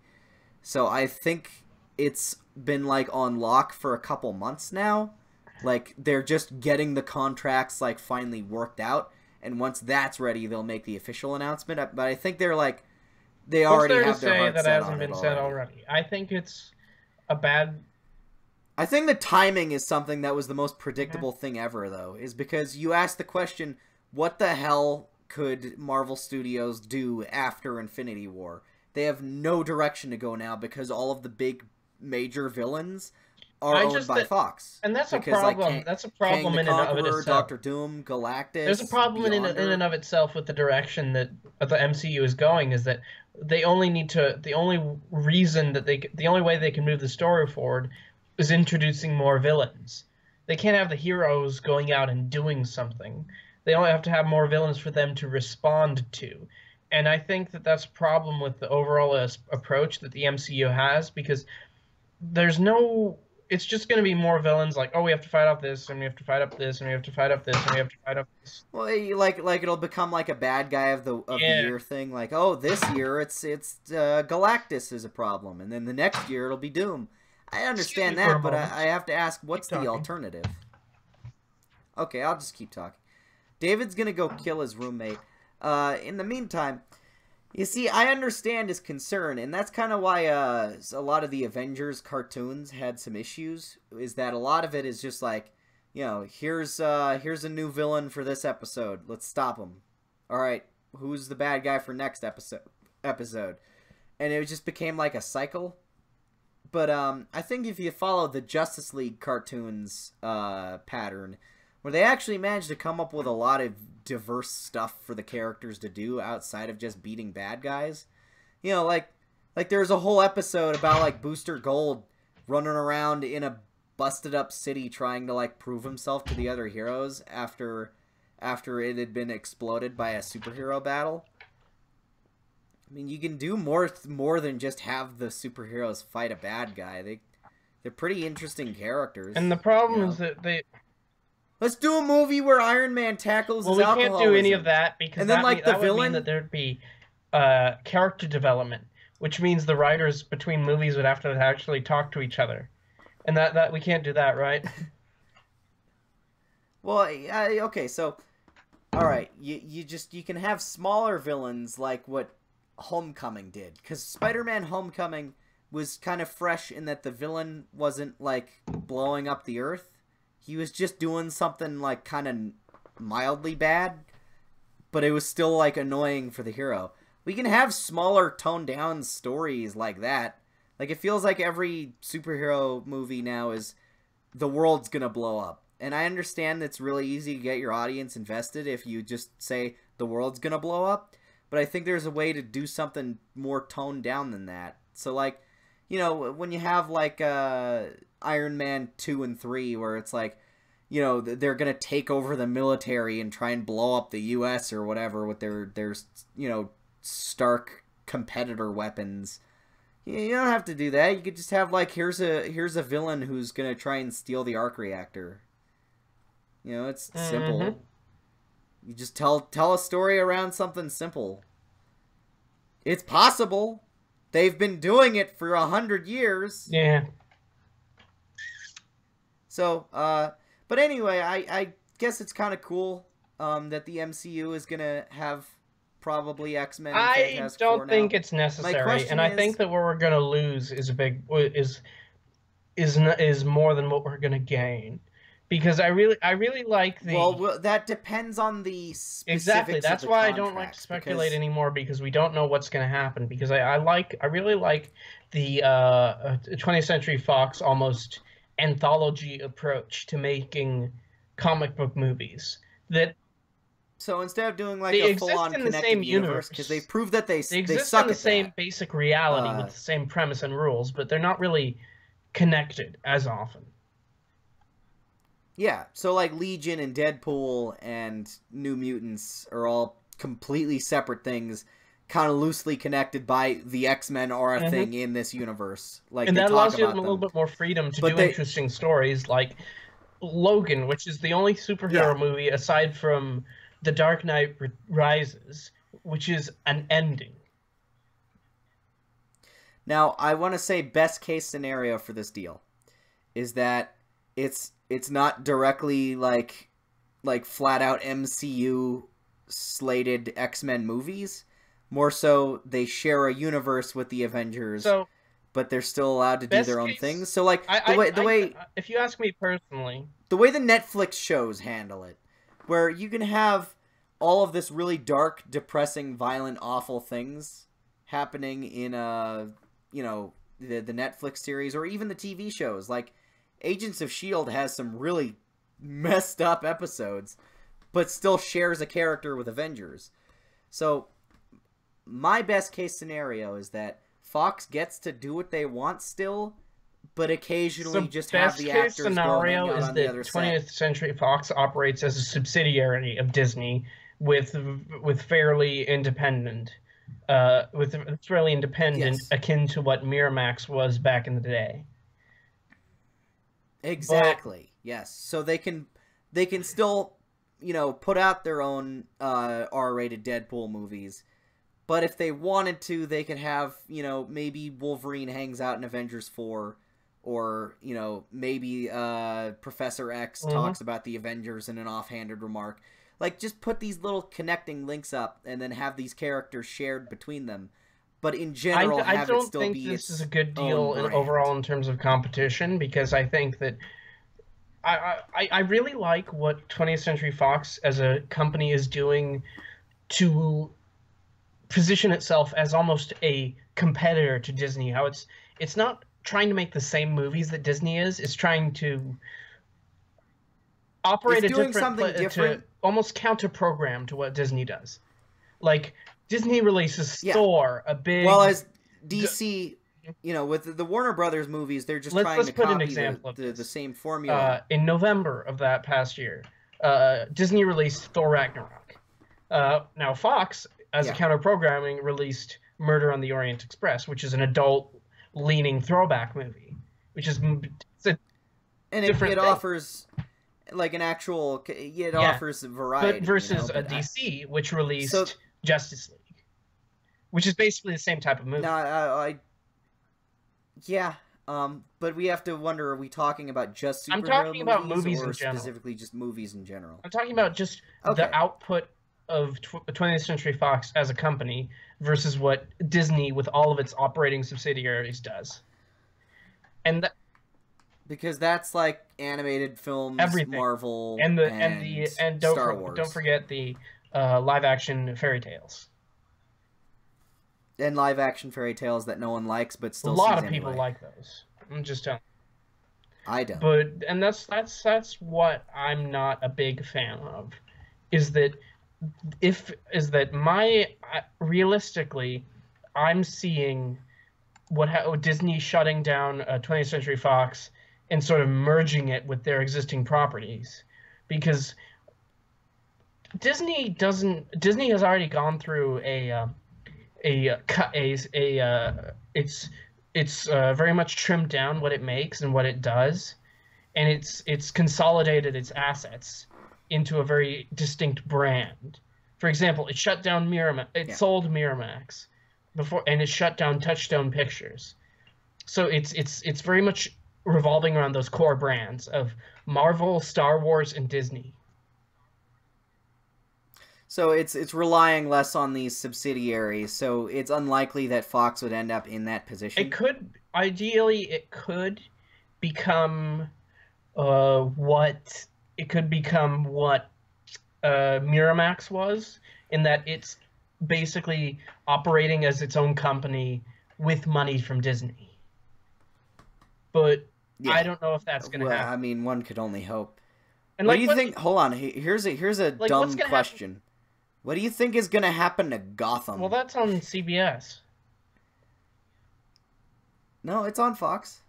So I think it's been like on lock for a couple months now. Like, they're just getting the contracts like finally worked out, and once that's ready, they'll make the official announcement. But I think they're like, they already have their hearts set on it already. What's there to say that hasn't been said already?
I think it's a bad.
I think the timing is something that was the most predictable thing ever, though, is because you asked the question, what the hell could Marvel Studios do after Infinity War? They have no direction to go now because all of the big major villains are owned by Fox.
And that's a problem.
Like,
that's a problem in and of itself.
Doctor Doom, Galactus.
There's a problem in and of itself with the direction that the MCU is going, is that they only need to. The only way they can move the story forward is introducing more villains. They can't have the heroes going out and doing something. They only have to have more villains for them to respond to. And I think that that's a problem with the overall approach that the MCU has, because there's no... It's just going to be more villains like, oh, we have to fight off this, and we have to fight up this, and we have to fight up this, and we have to fight up this.
Well, like it'll become like a bad guy of the year thing. Like, oh, this year it's Galactus is a problem, and then the next year it'll be Doom. I understand that, but I have to ask, what's the alternative? Okay, I'll just keep talking. David's going to go kill his roommate. In the meantime, you see, I understand his concern, and that's kind of why a lot of the Avengers cartoons had some issues, is that a lot of it is just like, you know, here's a new villain for this episode. Let's stop him. All right, who's the bad guy for next episode? And it just became like a cycle. But I think if you follow the Justice League cartoons pattern, where they actually managed to come up with a lot of diverse stuff for the characters to do outside of just beating bad guys. You know, like there's a whole episode about like Booster Gold running around in a busted up city trying to like prove himself to the other heroes after it had been exploded by a superhero battle. I mean, you can do more than just have the superheroes fight a bad guy. They're pretty interesting characters.
And the problem is that they...
Let's do a movie where Iron Man tackles his alcoholism.
Well, we can't do any of that, because that would mean that there'd be character development, which means the writers between movies would have to actually talk to each other. And that we can't do that, right?
Well, okay, so... Alright, you can have smaller villains like what Homecoming did, because Spider-Man Homecoming was kind of fresh in that the villain wasn't like blowing up the earth. He was just doing something like kind of mildly bad, but it was still like annoying for the hero. We can have smaller toned down stories like that. Like, it feels like every superhero movie now is the world's gonna blow up. And I understand it's really easy to get your audience invested if you just say the world's gonna blow up. But I think there's a way to do something more toned down than that. So, like, you know, when you have, like, Iron Man 2 and 3, where it's like, you know, they're going to take over the military and try and blow up the U.S. or whatever with their you know, Stark competitor weapons. You don't have to do that. You could just have, like, here's a villain who's going to try and steal the arc reactor. You know, it's simple. You just tell a story around something simple. It's possible. They've been doing it for 100 years.
Yeah.
So, but anyway, I guess it's kind of cool that the MCU is gonna have probably X-Men and Fantastic Four now.
I don't think it's necessary, and I think that what we're gonna lose is is more than what we're gonna gain. Because I really like the...
Well, that depends on the specifics.
Exactly. That's why I don't like to speculate
because...
anymore, because we don't know what's going to happen. Because I really like the 20th Century Fox almost anthology approach to making comic book movies.
So instead of doing like a full-on connected universe, because they proved that they
exist
suck
in the
at
same
that.
basic reality with the same premise and rules, but they're not really connected as often.
Yeah, so like Legion and Deadpool and New Mutants are all completely separate things, kind of loosely connected by the X-Men are a thing in this universe. Like,
and that allows you a little bit more freedom to do interesting stories, like Logan, which is the only superhero movie aside from The Dark Knight Rises, which is an ending.
Now, I want to say best case scenario for this deal is that it's not directly like flat out MCU slated X-Men movies. More so, they share a universe with the Avengers, but they're still allowed to do their own things. So, like the way
if you ask me personally,
the way the Netflix shows handle it, where you can have all of this really dark, depressing, violent, awful things happening in the Netflix series or even the TV shows, like Agents of S.H.I.E.L.D. has some really messed up episodes, but still shares a character with Avengers. So, my best case scenario is that Fox gets to do what they want still, but occasionally just have the actors go hang out on the other side.
20th Century Fox operates as a subsidiary of Disney with fairly independent, akin to what Miramax was back in the day.
Exactly. Yes. So they can still, put out their own R-rated Deadpool movies, but if they wanted to, they could have, maybe Wolverine hangs out in Avengers 4, or maybe Professor X talks about the Avengers in an offhanded remark. Like, just put these little connecting links up, and then have these characters shared between them. But in general,
I don't think this is a good deal overall in terms of competition, because I think that I really like what 20th Century Fox as a company is doing to position itself as almost a competitor to Disney. How it's not trying to make the same movies that Disney is. It's trying to operate to almost counter-program to what Disney does. Like, Disney releases Thor, a big...
Well, as DC, with the Warner Brothers movies, they're just trying to copy the same formula.
In November of that past year, Disney released Thor Ragnarok. Now, Fox, as a counter-programming, released Murder on the Orient Express, which is an adult-leaning throwback movie, which is...
It offers... like an actual... It offers variety.
But versus DC, which released... Justice League, which is basically the same type of movie.
But we have to wonder: are we talking about just superhero movies?
I'm talking about movies in general.
Specifically, just movies in general.
I'm talking about just the output of 20th Century Fox as a company versus what Disney, with all of its operating subsidiaries, does. And
because that's like animated films,
everything.
Marvel,
and
Star Wars.
Don't forget the live-action fairy tales.
And live-action fairy tales that no one likes, but still
a lot of people like those. I'm just telling you.
I don't.
And that's what I'm not a big fan of. Realistically, I'm seeing what Disney shutting down 20th Century Fox and sort of merging it with their existing properties, because Disney has already gone through it's very much trimmed down what it makes and what it does, and it's consolidated its assets into a very distinct brand. For example, it shut down Miramax. It sold Miramax before, and it shut down Touchstone Pictures. So it's very much revolving around those core brands of Marvel, Star Wars, and Disney.
So it's relying less on these subsidiaries, so it's unlikely that Fox would end up in that position.
It could, ideally, it could become what Miramax was, in that it's basically operating as its own company with money from Disney. But yeah. I don't know if that's going to happen.
I mean, one could only hope. And what do you think? Hold on. Here's a dumb question. What do you think is going to happen to Gotham?
Well, that's on CBS.
No, it's on Fox.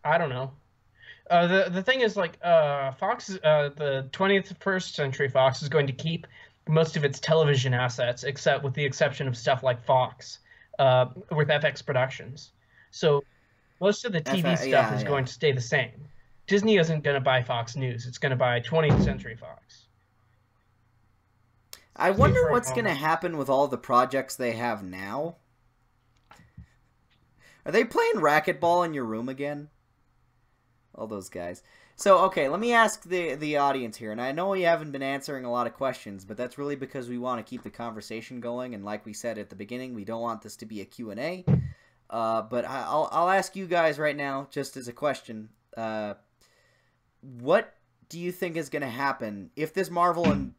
I don't know. The thing is, like, Fox, the 21st Century Fox is going to keep most of its television assets, except with the exception of stuff like Fox, with FX Productions. So most of the TV stuff is going to stay the same. Disney isn't going to buy Fox News. It's going to buy 20th Century Fox.
I wonder what's going to happen with all the projects they have now. Are they playing racquetball in your room again? All those guys. So, okay, let me ask the audience here. And I know we haven't been answering a lot of questions, but that's really because we want to keep the conversation going. And like we said at the beginning, we don't want this to be a Q&A. But I'll ask you guys right now, just as a question. What do you think is going to happen if this Marvel and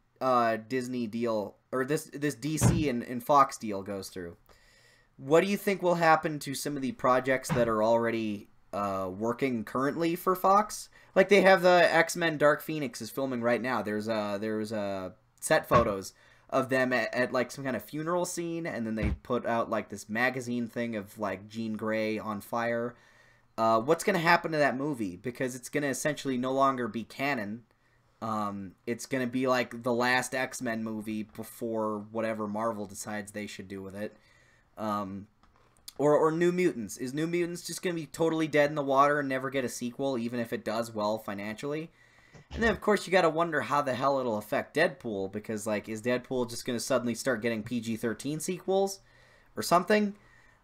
Disney deal, or this DC and Fox deal goes through? What do you think will happen to some of the projects that are already working currently for Fox? Like, they have the X-Men Dark Phoenix is filming right now. There's set photos of them at like some kind of funeral scene, and then they put out like this magazine thing of like Jean Grey on fire. What's going to happen to that movie? Because it's going to essentially no longer be canon. It's going to be like the last X-Men movie before whatever Marvel decides they should do with it. Or New Mutants. Is New Mutants just going to be totally dead in the water and never get a sequel, even if it does well financially? And then, of course, you got to wonder how the hell it'll affect Deadpool, because, like, is Deadpool just going to suddenly start getting PG-13 sequels or something?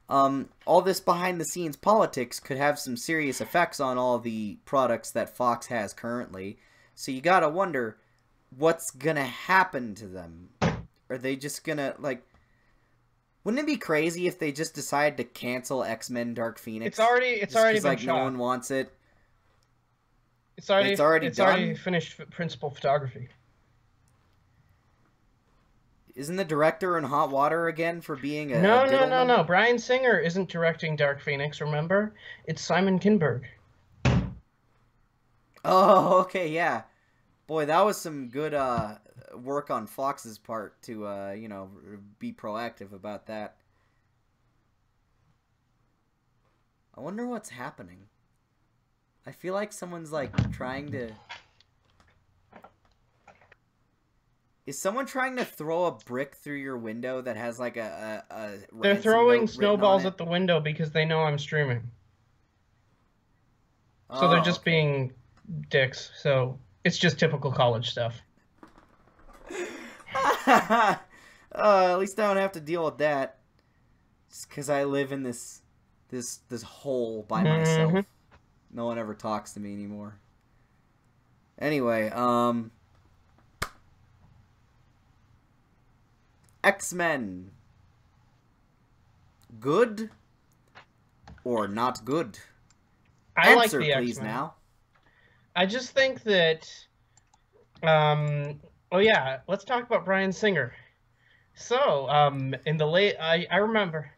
All this behind-the-scenes politics could have some serious effects on all the products that Fox has currently. So you got to wonder what's going to happen to them. Are they just going to, like... Wouldn't it be crazy if they just decide to cancel X-Men Dark Phoenix?
It's already been
like,
shot.
No one wants it.
It's already finished principal photography.
Isn't the director in hot water again for being a
No. Bryan Singer isn't directing Dark Phoenix, remember? It's Simon Kinberg.
Oh, okay, yeah. Boy, that was some good work on Fox's part to, you know, be proactive about that. I wonder what's happening. I feel like someone's, like, trying to... Is someone trying to throw a brick through your window that has, like, a
They're throwing snowballs at the window because they know I'm streaming. So they're just being dicks, so it's just typical college stuff.
At least I don't have to deal with that. Just because I live in this hole by myself. No one ever talks to me anymore. Anyway, X-Men. Good or not good?
I like
Answer,
the
please,
X-Men.
now.
I just think that... oh yeah, let's talk about Bryan Singer. So, in the late... I remember...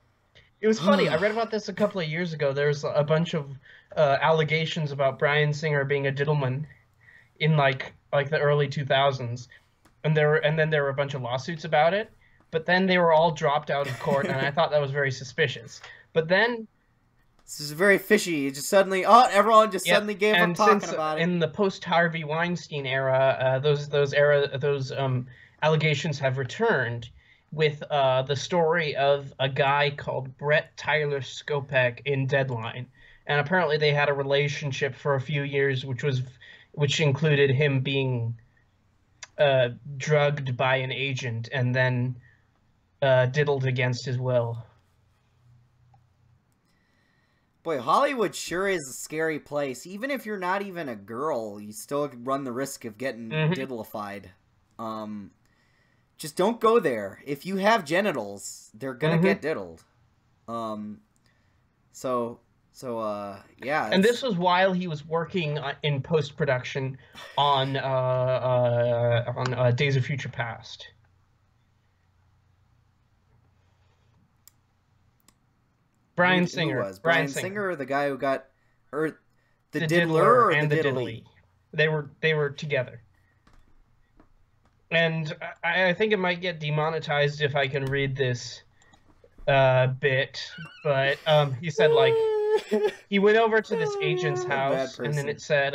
It was funny. I read about this a couple of years ago. There's a bunch of allegations about Bryan Singer being a diddleman in like the early 2000s, and then there were a bunch of lawsuits about it. But then they were all dropped out of court, and I thought that was very suspicious. But then
this is very fishy. It just suddenly, everyone just suddenly gave up talking about it.
In the post-Harvey Weinstein era, those allegations have returned, with the story of a guy called Brett Tyler Skopek in Deadline, and apparently they had a relationship for a few years, which included him being drugged by an agent and then diddled against his will.
Boy, Hollywood sure is a scary place. Even if you're not even a girl, you still run the risk of getting diddlified. Just don't go there. If you have genitals, they're gonna get diddled. Yeah.
And this was while he was working in post-production on Days of Future Past. Bryan Singer.
Who was? Bryan Singer, the guy who got, or the diddler or
and
the
diddly? They were together. And I think it might get demonetized if I can read this bit, but he said, like, he went over to this agent's house, and then it said,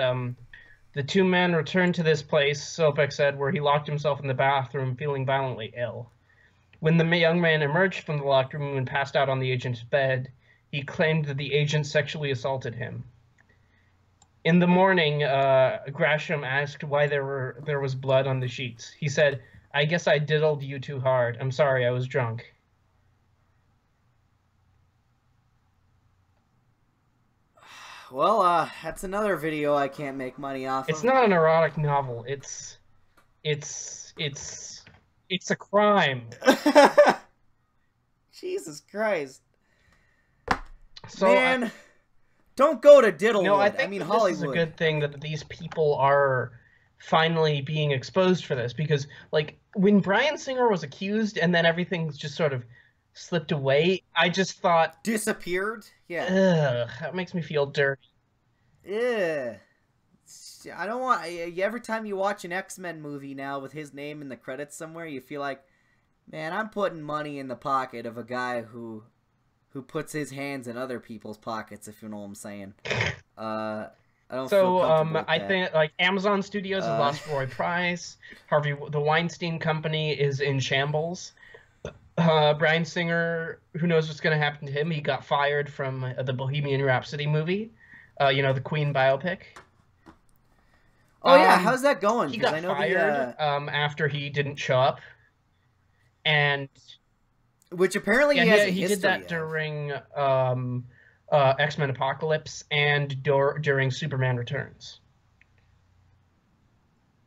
the two men returned to this place, Sopek said, where he locked himself in the bathroom, feeling violently ill. When the young man emerged from the locked room and passed out on the agent's bed, he claimed that the agent sexually assaulted him. In the morning, Grasham asked why there was blood on the sheets. He said, "I guess I diddled you too hard. I'm sorry, I was drunk."
Well, that's another video I can't make money off of.
It's not an erotic novel. It's a crime.
Jesus Christ.
So
Man, don't go to Diddlewood.
No, I mean
Hollywood.
This is a good thing that these people are finally being exposed for this, because, like, when Bryan Singer was accused and then everything's just sort of slipped away, I just thought...
Disappeared? Yeah.
Ugh, that makes me feel dirty.
Yeah. I don't want... Every time you watch an X-Men movie now with his name in the credits somewhere, you feel like, man, I'm putting money in the pocket of a guy who puts his hands in other people's pockets, if you know what I'm saying. I don't feel comfortable with
I
that.
think, like, Amazon Studios has lost Roy Price. The Weinstein Company is in shambles. Bryan Singer, who knows what's going to happen to him? He got fired from the Bohemian Rhapsody movie. The Queen biopic.
Oh, yeah, how's that going?
He got fired after he didn't show up. And...
Which apparently he has a history
did that during X-Men Apocalypse and during Superman Returns.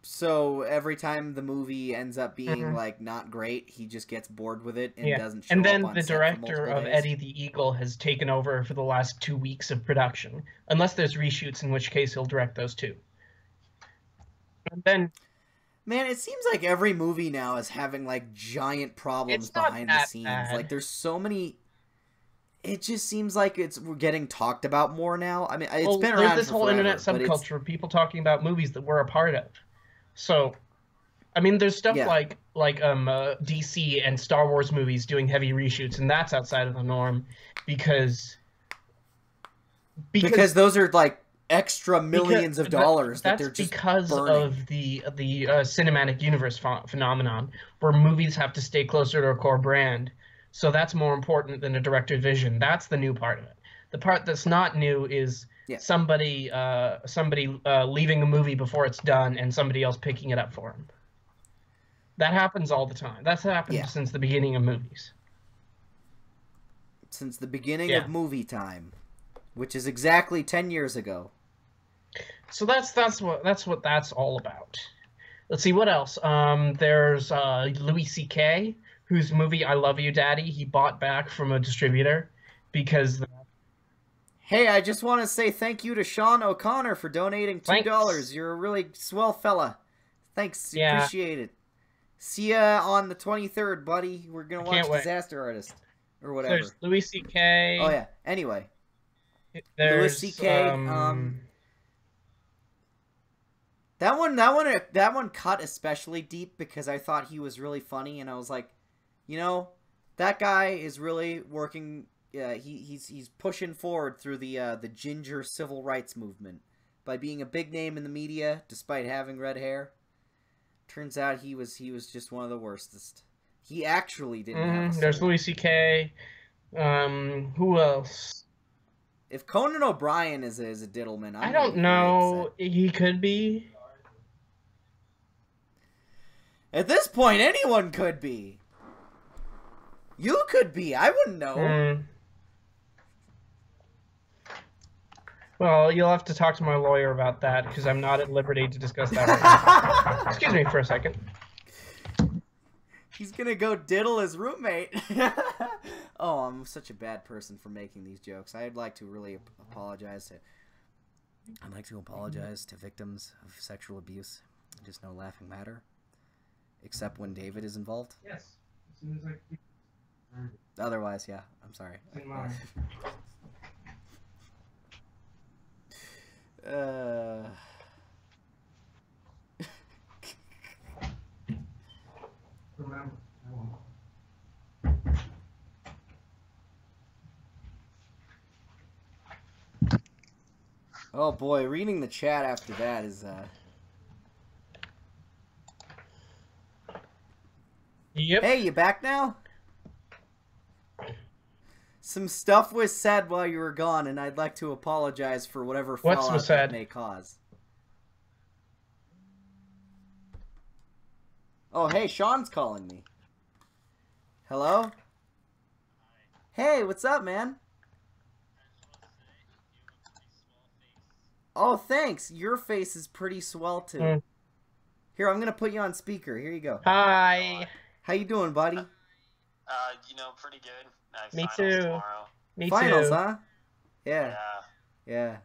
So every time the movie ends up being like not great, he just gets bored with it and doesn't show
up on set.
And
then the director of Eddie the Eagle has taken over for the last 2 weeks of production, unless there's reshoots, in which case he'll direct those too. And then...
Man, it seems like every movie now is having, like, giant problems behind the scenes.
Bad.
Like, there's so many... It just seems like we're getting talked about more now. I mean, it's been around
this whole
forever,
internet subculture of people talking about movies that we're a part of. So, I mean, there's stuff like DC and Star Wars movies doing heavy reshoots, and that's outside of the norm because
those are, like, extra millions of dollars that they're just
because
burning.
Of the cinematic universe phenomenon, where movies have to stay closer to a core brand. So that's more important than a director's vision. That's the new part of it. The part that's not new is somebody leaving a movie before it's done and somebody else picking it up for him. That happens all the time. That's happened since the beginning of movies.
Since the beginning of movie time, which is exactly 10 years ago.
So that's what that's all about. Let's see what else. There's Louis C.K., whose movie I Love You, Daddy he bought back from a distributor because.
Hey, I just want to say thank you to Sean O'Connor for donating $2. You're a really swell fella. Thanks, appreciate it. See ya on the 23rd, buddy. We're gonna watch Disaster Artist or whatever.
There's Louis C.K.
Oh yeah. Anyway.
There's
Louis C.K. That one cut especially deep because I thought he was really funny, and I was like, you know, that guy is really working. He's pushing forward through the ginger civil rights movement by being a big name in the media despite having red hair. Turns out he was just one of the worstest. He actually didn't have a soul.
There's Louis C.K. Who else?
If Conan O'Brien is a diddleman,
I don't know. He could be.
At this point, anyone could be. You could be. I wouldn't know.
Well, you'll have to talk to my lawyer about that because I'm not at liberty to discuss that right now. Excuse me for a second.
He's gonna go diddle his roommate. Oh, I'm such a bad person for making these jokes. I'd like to really apologize to victims of sexual abuse. Just no laughing matter. Except when David is involved.
Yes. As soon as I...
Otherwise, yeah. I'm sorry. Oh boy, reading the chat after that is
Yep.
Hey, you back now? Some stuff was said while you were gone, and I'd like to apologize for whatever fallout that may cause. Oh, hey, Sean's calling me. Hello? Hey, what's up, man? Oh, thanks. Your face is pretty swell, too. Here, I'm going to put you on speaker. Here you go.
Hi.
How you doing, buddy?
You know, pretty good.
Me too.
Tomorrow.
Me
Finals,
too.
huh? Yeah.
Yeah.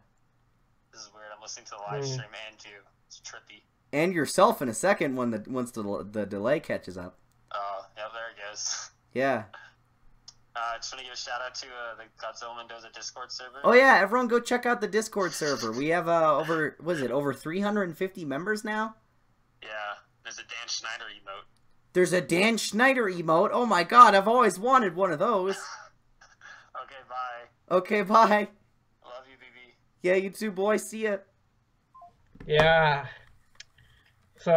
This is weird. I'm listening to the live stream and you. It's trippy.
And yourself in a second once the delay catches up.
Oh, yeah, there it goes.
Yeah.
Just want to give a shout out to the GodzillaMendoza Discord server.
Oh yeah, everyone go check out the Discord server. We have over 350 members now?
Yeah. There's a Dan Schneider emote.
There's a Dan Schneider emote. Oh my god, I've always wanted one of those.
Okay, bye.
Okay, bye.
Love you, BB.
Yeah, you too, boy. See ya.
Yeah. So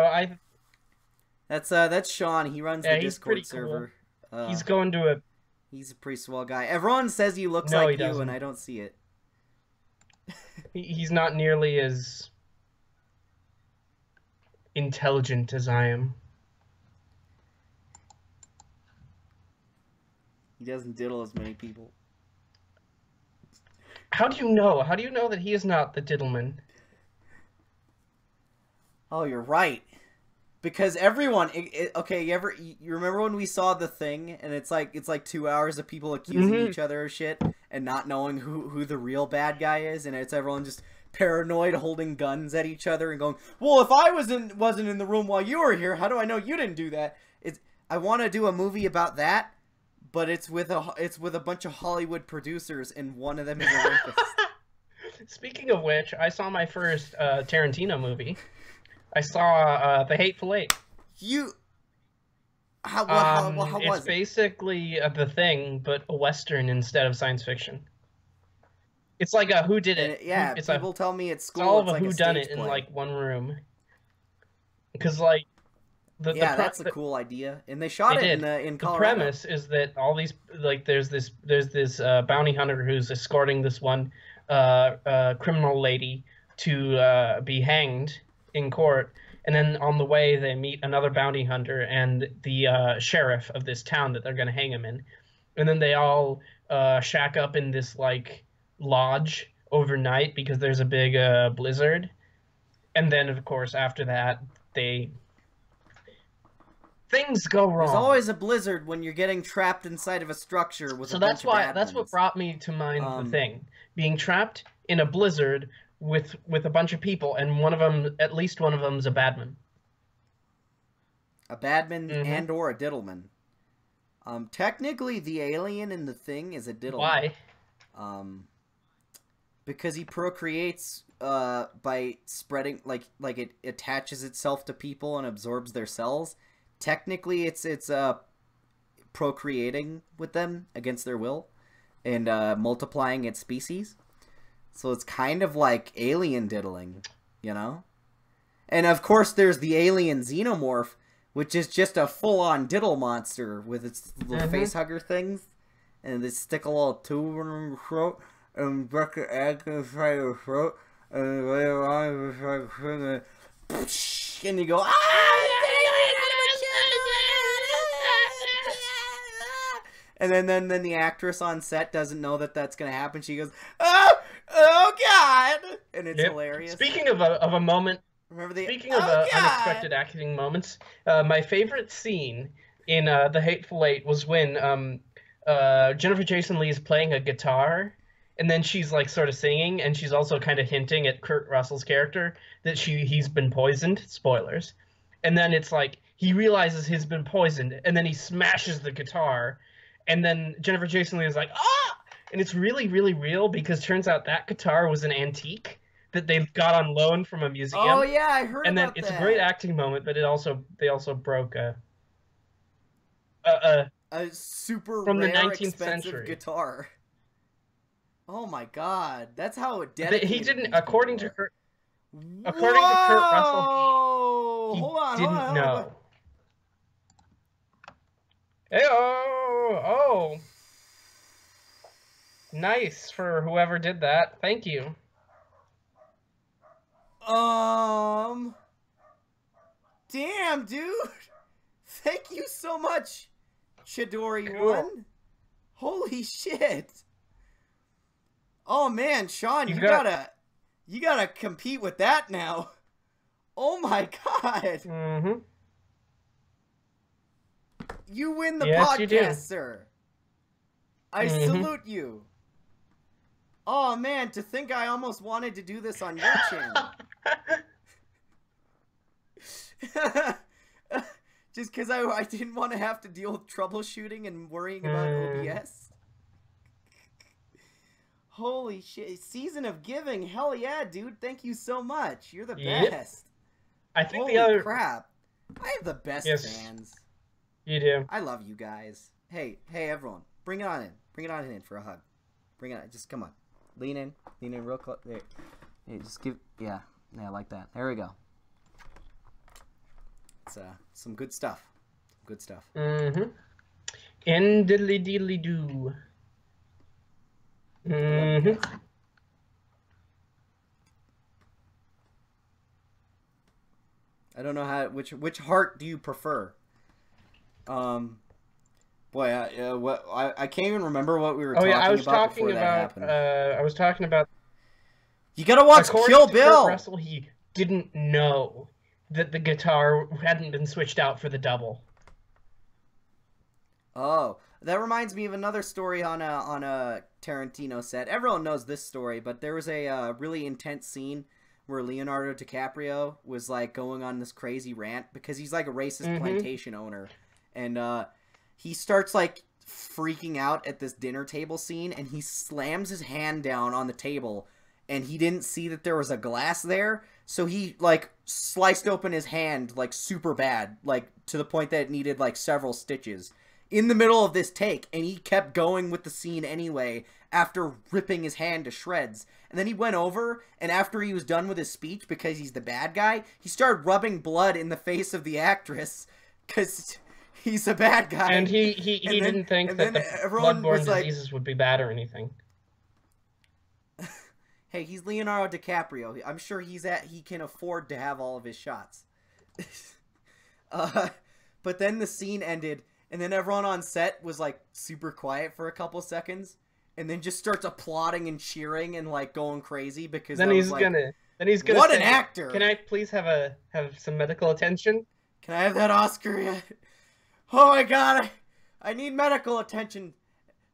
That's Sean. He runs the Discord server.
Cool. He's going to a...
He's a pretty swell guy. Everyone says he looks like you, and I don't see it.
He's not nearly as intelligent as I am.
He doesn't diddle as many people.
How do you know? How do you know that he is not the diddleman?
Oh, you're right. Because everyone, okay, you remember when we saw The Thing, and it's like 2 hours of people accusing each other of shit and not knowing who the real bad guy is, and it's everyone just paranoid, holding guns at each other and going, well, if I wasn't in the room while you were here, how do I know you didn't do that? I want to do a movie about that, but it's with a bunch of Hollywood producers, and one of them is a rapist.
Speaking of which, I saw my first Tarantino movie. I saw The Hateful Eight.
How was it?
It's basically The Thing, but a Western instead of science fiction. It's like a whodunit.
Yeah, people tell me at school
it's all of
it's
a whodunit in like one room. Because like
that's a cool idea, and they shot it in Colorado.
The premise is that all these there's this bounty hunter who's escorting this one criminal lady to be hanged in court, and then on the way they meet another bounty hunter and the sheriff of this town that they're going to hang him in, and then they all shack up in this like lodge overnight because there's a big blizzard, and then of course after that things go wrong.
There's always a blizzard when you're getting trapped inside of a structure with a bunch of admins.
That's what brought me to mind The Thing, being trapped in a blizzard with a bunch of people, and at least one of them's a badman.
A badman and or a diddleman. Technically, the alien in The Thing is a diddleman.
Why?
Because he procreates by spreading, like it attaches itself to people and absorbs their cells. Technically, it's procreating with them against their will and multiplying its species. So it's kind of like alien diddling, you know? And of course there's the alien xenomorph, which is just a full-on diddle monster with its little face hugger things. And they stick a little tube in your throat and break an egg inside your throat. And later on, and you go, and then the actress on set doesn't know that that's going to happen. She goes, oh god, and it's hilarious.
Speaking of a moment,
remember the
speaking of unexpected acting moments, my favorite scene in the Hateful Eight was when Jennifer Jason Leigh is playing a guitar, and then she's like sort of singing, and she's also kind of hinting at Kurt Russell's character that he's been poisoned. Spoilers. And then it's like he realizes he's been poisoned, and then he smashes the guitar, and then Jennifer Jason Leigh is like, ah! And it's really, really real because turns out that guitar was an antique that they got on loan from a museum.
Oh yeah, I heard
and
about
then it's
that.
a great acting moment, but they also broke a
super
from
rare,
the 19th
expensive
century
guitar. Oh my god, that's how it
dedicated. He didn't, according to Kurt.
Whoa!
According to Kurt Russell, he didn't know. Hey, oh, nice for whoever did that. Thank you.
Damn, dude. Thank you so much, Chidori
Cool.
One. Holy shit. Oh man, Sean, you gotta compete with that now. Oh my god.
Mm-hmm.
You win the
Yes,
podcast,
you do.
sir. I salute you. Oh man, to think I almost wanted to do this on your channel. Just because I didn't want to have to deal with troubleshooting and worrying about OBS. Holy shit. Season of Giving. Hell yeah, dude. Thank you so much. You're the best.
I think
Holy
the other
crap. I have the best fans.
You do.
I love you guys. Hey, everyone. Bring it on in. Bring it on in for a hug. Bring it on. Just come on. Lean in real close. There. Hey, just give, yeah, like that. There we go. It's some good stuff. Good stuff.
Mm-hmm. And diddly diddly doo. Mm-hmm.
I don't know which heart do you prefer? Boy, I can't even remember what we were talking about before that happened.
I was talking about.
You gotta watch Kill Bill.
Kurt Russell, he didn't know that the guitar hadn't been switched out for the double.
Oh, that reminds me of another story on a Tarantino set. Everyone knows this story, but there was a really intense scene where Leonardo DiCaprio was like going on this crazy rant because he's like a racist plantation owner, and he starts like freaking out at this dinner table scene, and he slams his hand down on the table, and he didn't see that there was a glass there, so he like sliced open his hand like super bad, like to the point that it needed like several stitches in the middle of this take, and he kept going with the scene anyway after ripping his hand to shreds. And then he went over, and after he was done with his speech, because he's the bad guy, he started rubbing blood in the face of the actress because he's a bad guy.
And he didn't think that the bloodborne diseases would be bad or anything.
Hey, he's Leonardo DiCaprio. I'm sure he can afford to have all of his shots. But then the scene ended, and then everyone on set was like super quiet for a couple seconds, and then just starts applauding and cheering and like going crazy because
then he's gonna
what
say,
an actor!
Can I please have some medical attention?
Can I have that Oscar yet? Oh my god, I need medical attention.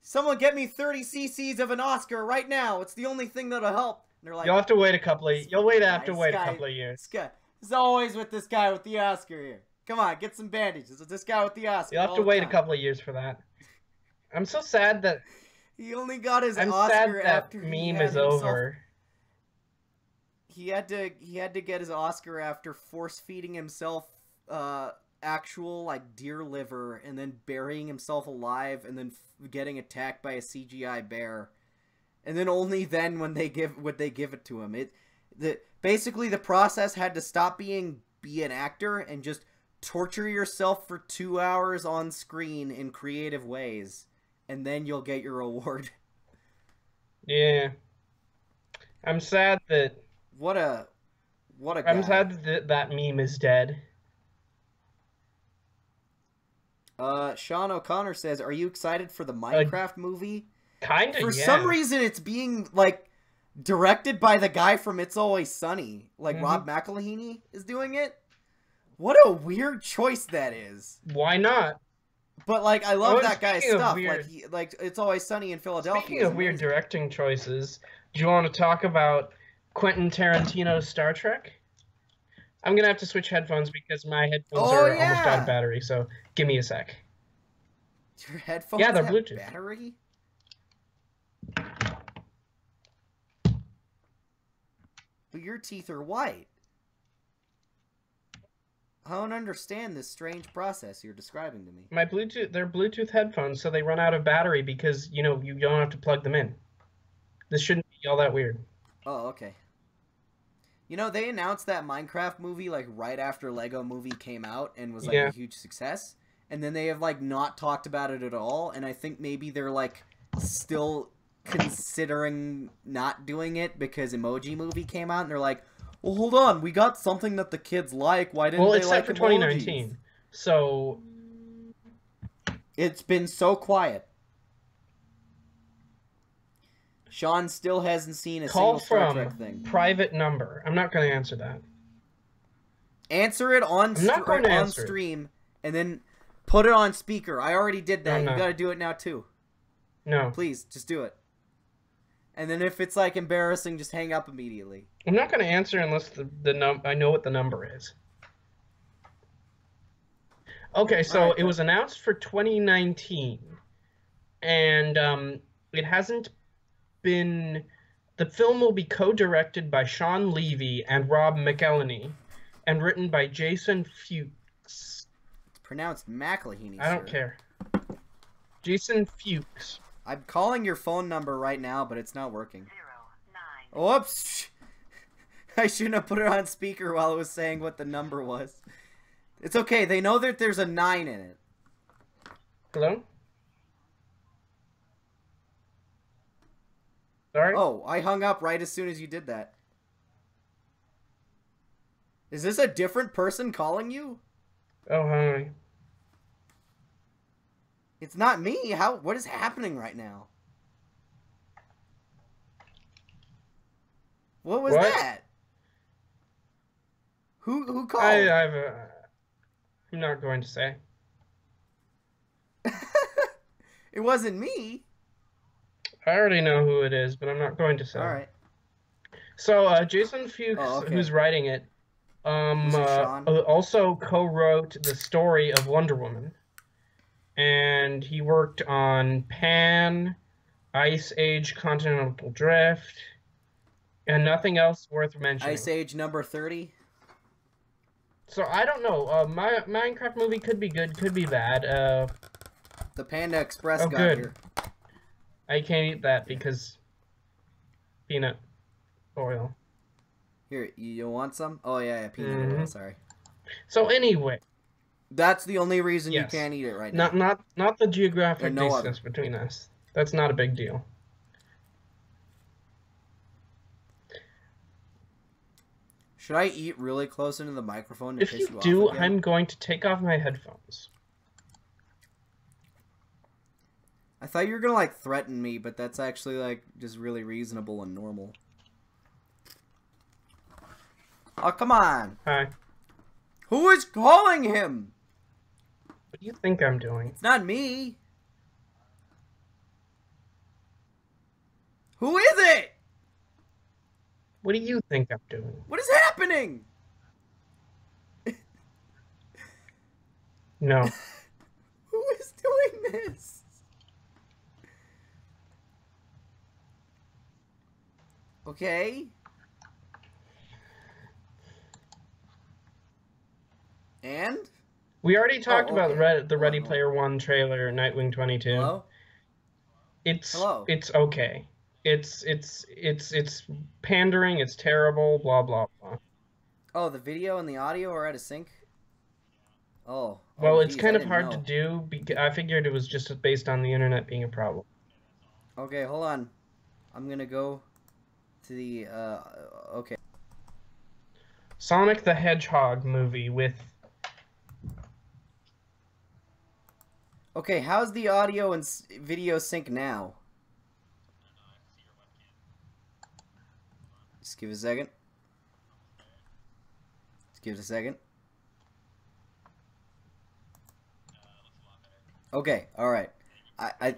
Someone get me 30 cc's of an Oscar right now. It's the only thing that'll help. And they're like,
you'll have to wait a couple of years.
This guy is always with this guy with the Oscar here. Come on, get some bandages with this guy with the Oscar.
You'll have to wait a couple of years for that. I'm so sad that
he only got his
Oscar
after
that meme is over.
He had to get his Oscar after force feeding himself actual like deer liver and then burying himself alive and then getting attacked by a CGI bear, and then only then would they give it to him. Basically the process had to stop be an actor and just torture yourself for 2 hours on screen in creative ways, and then you'll get your award.
Yeah, I'm sad that
what a guy.
I'm sad that meme is dead.
Sean O'Connor says, "Are you excited for the Minecraft movie?"
Kinda.
For some reason, it's being like Directed by the guy from It's Always Sunny. Like, Rob McElhenney is doing it? What a weird choice that is.
Why not?
But, like, I love that guy's stuff.
Weird...
Like, It's Always Sunny in Philadelphia.
Speaking of weird directing choices, do you want to talk about Quentin Tarantino's Star Trek? I'm going to have to switch headphones because my headphones are almost out of battery, so give me a sec.
Your headphones
they're
have
Bluetooth.
Battery? But your teeth are white. I don't understand this strange process you're describing to me.
They're Bluetooth headphones, so they run out of battery because, you know, you don't have to plug them in. This shouldn't be all that weird.
Oh, okay. You know, they announced that Minecraft movie, like, right after Lego Movie came out and was, like, a huge success. And then they have, like, not talked about it at all. And I think maybe they're, like, still considering not doing it because Emoji Movie came out. And they're like, well, hold on. We got something that the kids like. Why didn't they like
for 2019. So...
It's been so quiet. Sean still hasn't seen a single Star Trek thing.
Private number. I'm not going to answer that.
Answer it on stream, and then put it on speaker. I already did that. You got to do it now too.
No.
Please, just do it. And then if it's like embarrassing, just hang up immediately.
I'm not going to answer unless I know what the number is. Okay, so it was announced for 2019, and it hasn't been... The film will be co-directed by Sean Levy and Rob McElhenney, and written by Jason Fuchs.
It's pronounced McElhenney,
I don't care. Jason Fuchs.
I'm calling your phone number right now, but it's not working. 09. Whoops! I shouldn't have put it on speaker while I was saying what the number was. It's okay. They know that there's a 9 in it.
Hello? Sorry?
Oh, I hung up right as soon as you did that. Is this a different person calling you?
Oh, hi.
It's not me. What is happening right now? What was that? Who called?
I'm not going to say.
It wasn't me.
I already know who it is, but I'm not going to say.
All right.
So, Jason Fuchs, who's writing it, also co-wrote the story of Wonder Woman. And he worked on Pan, Ice Age, Continental Drift, and nothing else worth mentioning.
Ice Age number 30?
So, I don't know. My Minecraft movie could be good, could be bad.
The Panda Express got here.
I can't eat that because peanut oil.
Here, you want some? Oh, yeah, peanut oil, sorry.
So, anyway.
That's the only reason you can't eat it right now.
Not the geographic distance between us. That's not a big deal.
Should I eat really close into the microphone to
piss you off? If you do, I'm going to take off my headphones.
I thought you were gonna, like, threaten me, but that's actually, like, just really reasonable and normal. Oh, come on!
Hi.
Who is calling him?
What do you think I'm doing?
It's not me. Who is it?
What do you think I'm doing?
What is happening?
No.
Who is doing this? Okay. And?
We already talked about the Ready Player One trailer, Nightwing 22.
Hello?
It's okay. It's pandering, it's terrible, blah blah blah.
Oh, the video and the audio are out of sync? Oh.
Well, it's kind of hard to do because I figured it was just based on the internet being a problem.
Okay, hold on. I'm gonna go to the okay.
Sonic the Hedgehog movie with...
Okay, how's the audio and video sync now? Just give it a second. Just give it a second. Okay, all right. I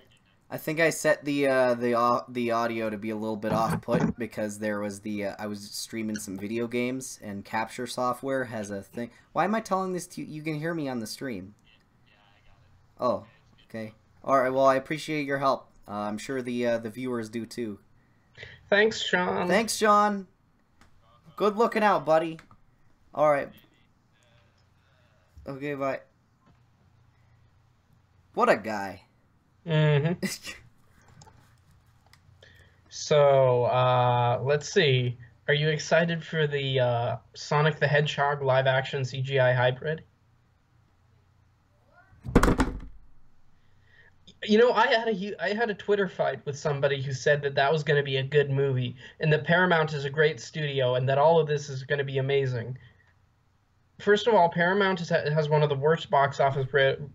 think I set the audio to be a little bit off-put because there was I was streaming some video games and capture software has a thing. Why am I telling this to you? You can hear me on the stream. Oh, okay. All right. Well, I appreciate your help. I'm sure the viewers do too.
Thanks, Sean.
Thanks, Sean. Good looking out, buddy. All right. Okay, bye. What a guy.
Mm-hmm. So, let's see. Are you excited for the Sonic the Hedgehog live-action CGI hybrid? You know, I had a Twitter fight with somebody who said that that was going to be a good movie, and that Paramount is a great studio, and that all of this is going to be amazing. First of all, Paramount has one of the worst box office,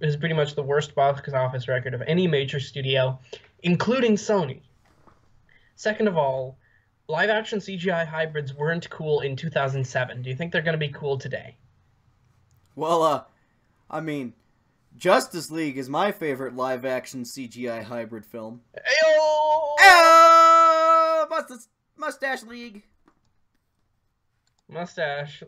is pretty much the worst box office record of any major studio, including Sony. Second of all, live-action CGI hybrids weren't cool in 2007. Do you think they're going to be cool today?
Well, I mean, Justice League is my favorite live-action CGI hybrid film.
Ayo!
Ayo! Mustache League.
Mustache.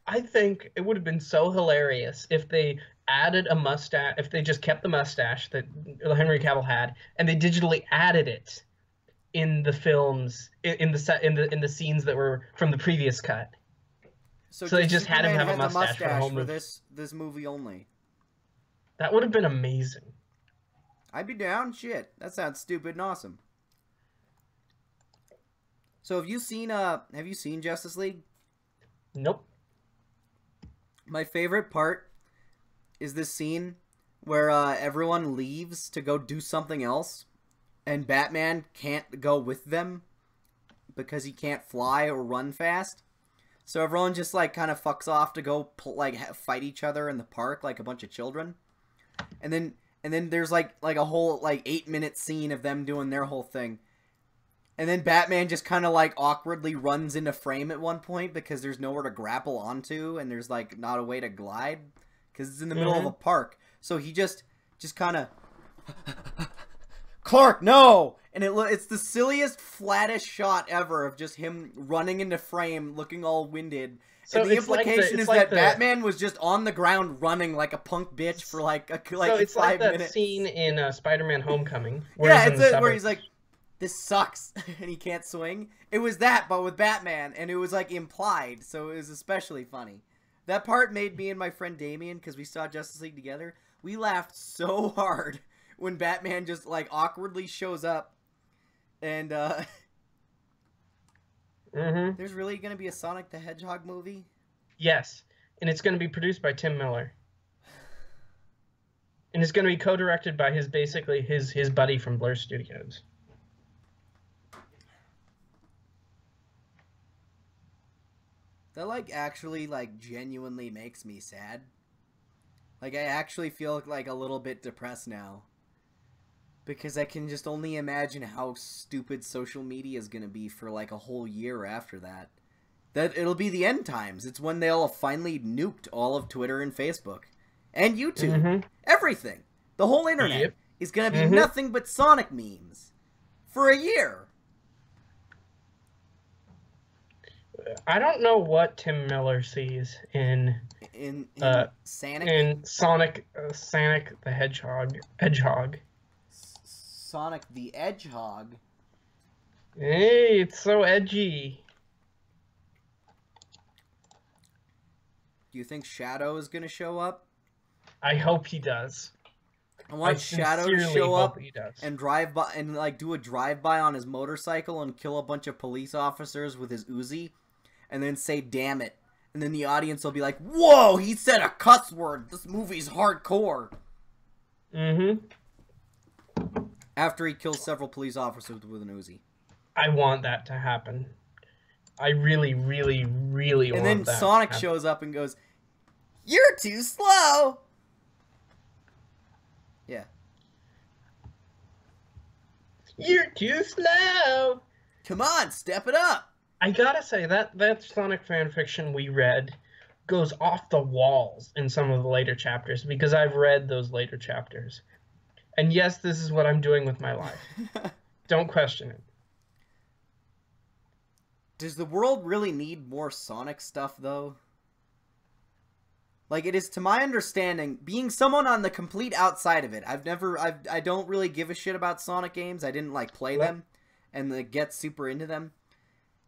I think it would have been so hilarious if they added a mustache, if they just kept the mustache that Henry Cavill had, and they digitally added it in the films, in the scenes that were from the previous cut. So they just had him have a mustache for the whole movie.
This movie only.
That would have been amazing.
I'd be down. Shit, that sounds stupid and awesome. So have you seen Justice League?
Nope.
My favorite part is this scene where everyone leaves to go do something else, and Batman can't go with them because he can't fly or run fast. So everyone just like kind of fucks off to go fight each other in the park like a bunch of children, and then there's like a whole 8-minute scene of them doing their whole thing. And then Batman just kind of like awkwardly runs into frame at one point because there's nowhere to grapple onto and there's like not a way to glide because it's in the middle of a park. So he just kind of Clark, no! And it's the silliest, flattest shot ever of just him running into frame, looking all winded. So and the implication is that Batman was just on the ground running like a punk bitch for like 5 minutes. So it's like that
scene in Spider-Man Homecoming.
Yeah, it's where he's like, this sucks, and he can't swing. It was that, but with Batman, and it was, like, implied, so it was especially funny. That part made me and my friend Damien, because we saw Justice League together, we laughed so hard when Batman just, like, awkwardly shows up, and, There's really going to be a Sonic the Hedgehog movie?
Yes, and it's going to be produced by Tim Miller. And it's going to be co-directed by his buddy from Blur Studios.
That, like, actually, like, genuinely makes me sad. Like, I actually feel, like, a little bit depressed now. Because I can just only imagine how stupid social media is going to be for, like, a whole year after that. That it'll be the end times. It's when they'll have finally nuked all of Twitter and Facebook. And YouTube. Everything. The whole internet is going to be nothing but Sonic memes. For a year.
I don't know what Tim Miller sees in
Sonic?
In Sonic the Hedgehog.
Sonic the Hedgehog?
Hey, it's so edgy.
Do you think Shadow is going to show up?
I hope he does.
I want Shadow to show up and drive by and like do a drive-by on his motorcycle and kill a bunch of police officers with his Uzi. And then say, damn it. And then the audience will be like, whoa, he said a cuss word. This movie's hardcore. After he kills several police officers with an Uzi.
I want that to happen. I really, really, really want that.
And then Sonic shows up and goes, you're too slow. Yeah.
You're too slow.
Come on, step it up.
I gotta say, that Sonic fan fiction we read goes off the walls in some of the later chapters, because I've read those later chapters. And yes, this is what I'm doing with my life. Don't question it.
Does the world really need more Sonic stuff, though? Like, it is, to my understanding, being someone on the complete outside of it, I don't really give a shit about Sonic games. I didn't, like, play them and like, get super into them.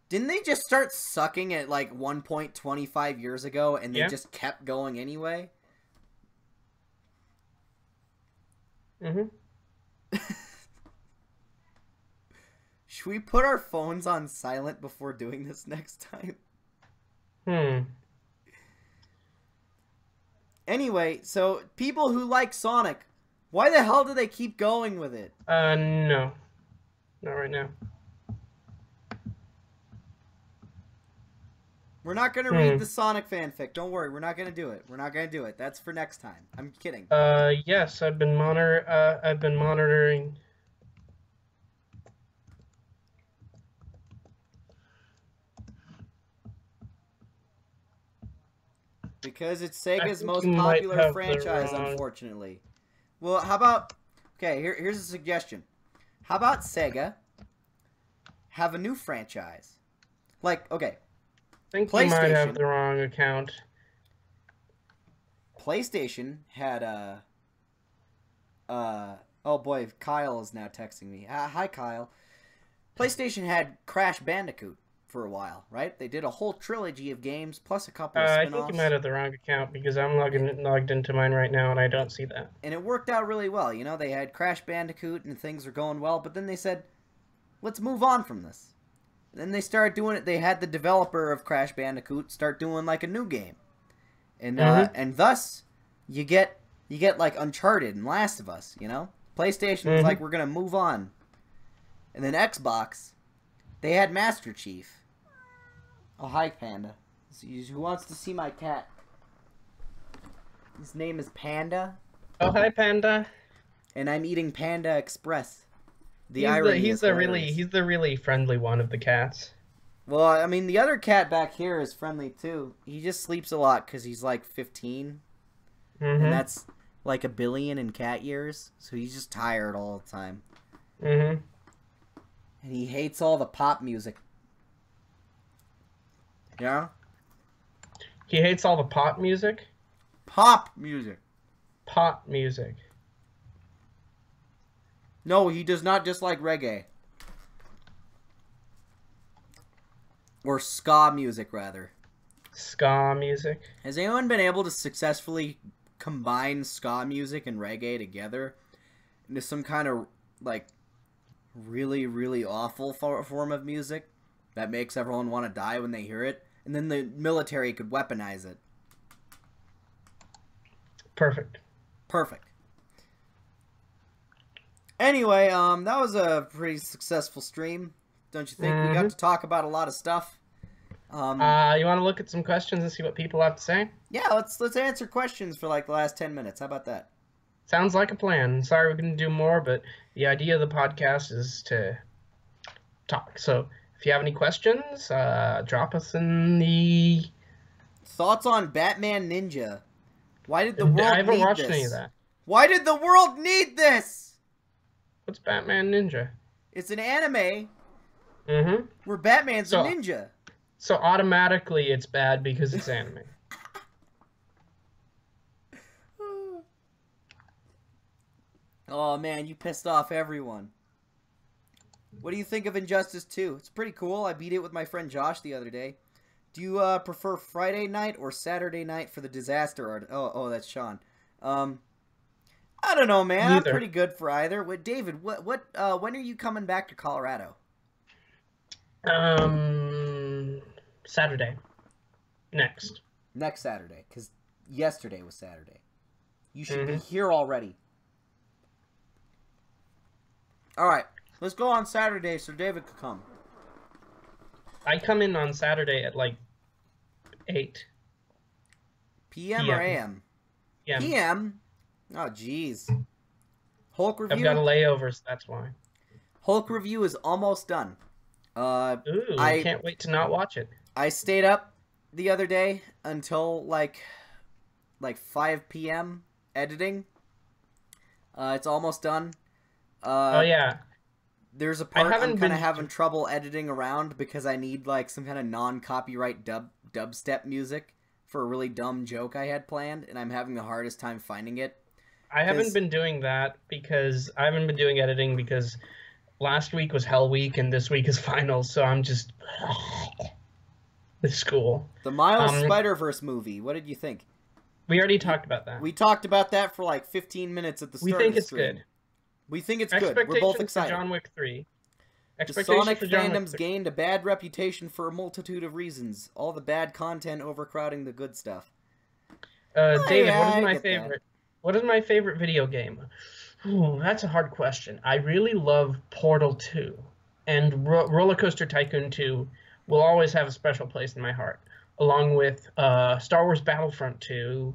Didn't they just start sucking at, like, 1.25 years ago, and they just kept going anyway?
Mm-hmm.
Should we put our phones on silent before doing this next time? Anyway, so people who like Sonic, why the hell do they keep going with it?
No. Not right now.
We're not going to read the Sonic fanfic. Don't worry, we're not going to do it. We're not going to do it. That's for next time. I'm kidding.
Yes, I've been monitoring.
Because it's Sega's most popular franchise, unfortunately. Well, how about... Okay, here's a suggestion. How about Sega have a new franchise? Like, okay.
I think you might have the wrong account.
PlayStation had oh boy, Kyle is now texting me. Hi, Kyle. PlayStation had Crash Bandicoot for a while, right? They did a whole trilogy of games, plus a couple of spin-offs.
I think you might have the wrong account, because I'm logged into mine right now, and I don't see that.
And it worked out really well. You know, they had Crash Bandicoot, and things were going well, but then they said, let's move on from this. Then they started doing it. They had the developer of Crash Bandicoot start doing like a new game, and and thus you get like Uncharted and Last of Us. You know, PlayStation was like, we're gonna move on, and then Xbox, they had Master Chief. Oh, hi, Panda. Who wants to see my cat? His name is Panda.
Oh, hi, Panda.
And I'm eating Panda Express.
He's the really friendly one of the cats.
Well, I mean, the other cat back here is friendly too. He just sleeps a lot because he's like 15, and that's like 1 billion in cat years. So he's just tired all the time. And he hates all the pop music. Yeah.
He hates all the pop music.
Pop music.
Pop music.
No, he does not dislike reggae. Or ska music, rather.
Ska music?
Has anyone been able to successfully combine ska music and reggae together into some kind of, like, really, really awful form of music that makes everyone want to die when they hear it? And then the military could weaponize it.
Perfect.
Perfect. Anyway, that was a pretty successful stream, don't you think? We got to talk about a lot of stuff.
You want to look at some questions and see what people have to say?
Yeah, let's answer questions for like the last 10 minutes. How about that?
Sounds like a plan. Sorry we couldn't do more, but the idea of the podcast is to talk. So if you have any questions, drop us in the...
Thoughts on Batman Ninja? Why did the world need this?
I haven't watched any of that.
Why did the world need this?
What's Batman Ninja?
It's an anime where Batman's a ninja.
So automatically it's bad because it's anime.
Oh man, you pissed off everyone. What do you think of Injustice 2? It's pretty cool. I beat it with my friend Josh the other day. Do you prefer Friday night or Saturday night for the disaster art? Oh, that's Sean. I don't know, man.
Neither.
I'm pretty good for either. David, when are you coming back to Colorado?
Saturday. Next
Saturday, because yesterday was Saturday. You should be here already. Alright, let's go on Saturday so David could come.
I come in on Saturday at like 8
PM or AM? PM? Oh, jeez. Hulk review?
I've got a layover, so that's why.
Hulk review is almost done.
Ooh, I can't wait to not watch it.
I stayed up the other day until like 5 p.m. editing. It's almost done.
Oh yeah.
There's a part I'm kind of having trouble editing around because I need like some kind of non-copyright dubstep music for a really dumb joke I had planned, and I'm having the hardest time finding it.
I haven't been doing that because I haven't been doing editing because last week was Hell Week and this week is finals, so I'm just with school.
The Miles Spider-Verse movie. What did you think?
We already talked about that.
We talked about that for like 15 minutes at the start.
We think it's good.
We think it's good. We're both excited.
For John Wick 3.
The Sonic fandom's gained a bad reputation for a multitude of reasons. All the bad content overcrowding the good stuff.
David, what is my favorite? What is my favorite video game? Ooh, that's a hard question. I really love Portal 2, and Roller Coaster Tycoon 2 will always have a special place in my heart, along with Star Wars Battlefront 2.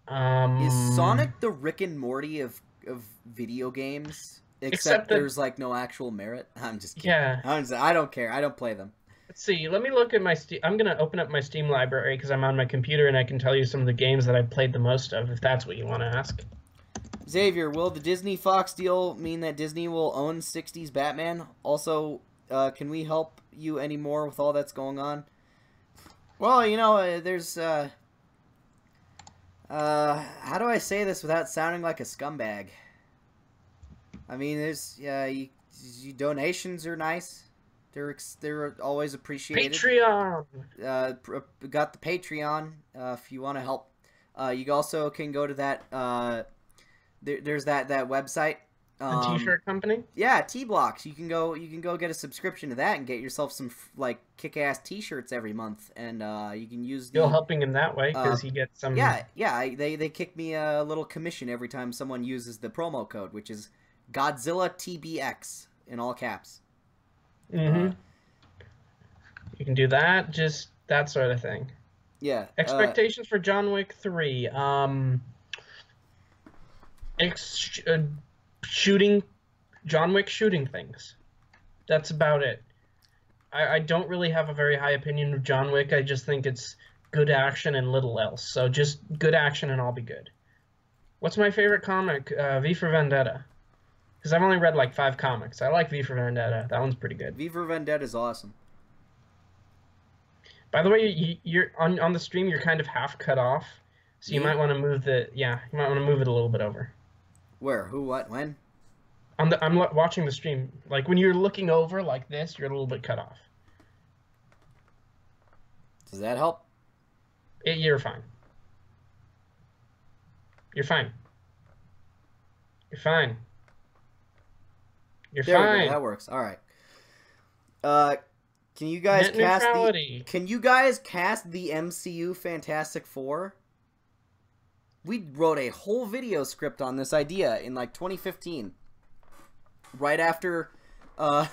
Is Sonic the Rick and Morty of video games? Except there's like no actual merit. I'm just kidding.
Yeah.
I don't care. I don't play them.
Let's see. Let me look at my Steam. I'm gonna open up my Steam library because I'm on my computer and I can tell you some of the games that I've played the most of, if that's what you want to ask.
Xavier, will the Disney-Fox deal mean that Disney will own 60s Batman? Also, can we help you anymore with all that's going on? Well, you know, there's how do I say this without sounding like a scumbag? I mean, there's donations are nice. They're always appreciated.
Patreon.
Got the Patreon. If you want to help, you also can go to that. There's that website.
The T-shirt company.
Yeah, T-Blocks. You can go get a subscription to that and get yourself some like kick-ass T-shirts every month, and you can use.
You're helping him that way because he gets some.
Yeah. They kick me a little commission every time someone uses the promo code, which is GodzillaTBX in all caps.
Mm-hmm. You can do that. Just that sort of thing.
Yeah.
Expectations for John Wick 3. Shooting, John Wick shooting things. That's about it. I don't really have a very high opinion of John Wick. I just think it's good action and little else. So just good action and I'll be good. What's my favorite comic? V for Vendetta. Because I've only read like 5 comics. I like V for Vendetta. That one's pretty good.
V for Vendetta is awesome.
By the way, you're on the stream. You're kind of half cut off, so you might want to move you might want to move it a little bit over.
Where? Who? What? When?
I'm watching the stream. Like when you're looking over like this, you're a little bit cut off.
Does that help?
You're fine. You're fine. You're fine. You're fine.
We go. That works. All right. Can you guys cast the MCU Fantastic Four? We wrote a whole video script on this idea in like 2015. Right after the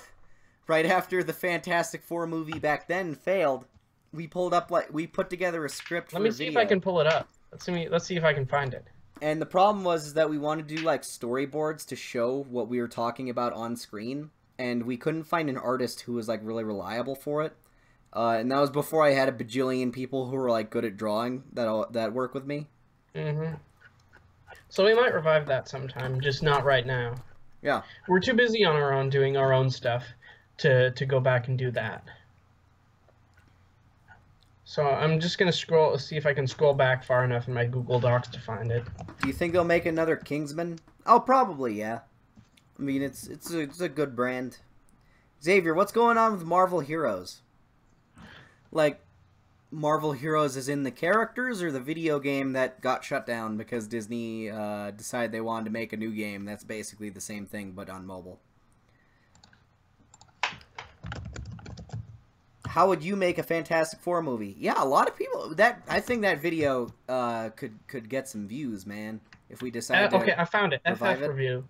Fantastic Four movie back then failed, we put together a script.
Let me see if I can pull it up. Let's see if I can find it.
And the problem was that we wanted to do like storyboards to show what we were talking about on screen, and we couldn't find an artist who was like really reliable for it. And that was before I had a bajillion people who were like good at drawing that work with me.
Mm-hmm. So we might revive that sometime, just not right now.
Yeah.
We're too busy on our own doing our own stuff to go back and do that. So I'm just going to see if I can scroll back far enough in my Google Docs to find it.
Do you think they'll make another Kingsman? Oh, probably, yeah. I mean, it's a good brand. Xavier, what's going on with Marvel Heroes? Like, Marvel Heroes is in the characters or the video game that got shut down because Disney decided they wanted to make a new game that's basically the same thing but on mobile? How would you make a Fantastic Four movie? Yeah, a lot of people. I think that video could get some views, man. If we decide.
Okay, I found it. FF Review.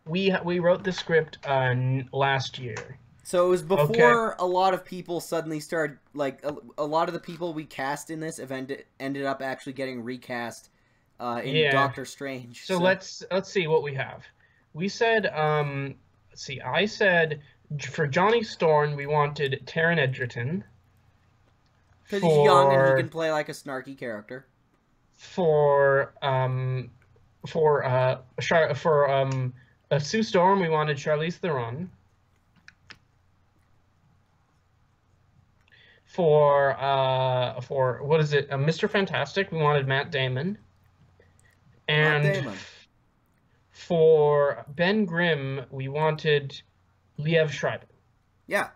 We wrote the script last year.
So it was before a lot of people suddenly started, like, a lot of the people we cast in this event ended up actually getting recast in Doctor Strange.
So let's see what we have. We said, let's see, I said For Johnny Storm, we wanted Taron Egerton.
Because he's young and he can play like a snarky character.
For Sue Storm, we wanted Charlize Theron. For what is it? Mr. Fantastic, we wanted Matt Damon. And
Matt Damon.
For Ben Grimm, we wanted Liev Schreiber.
Yeah.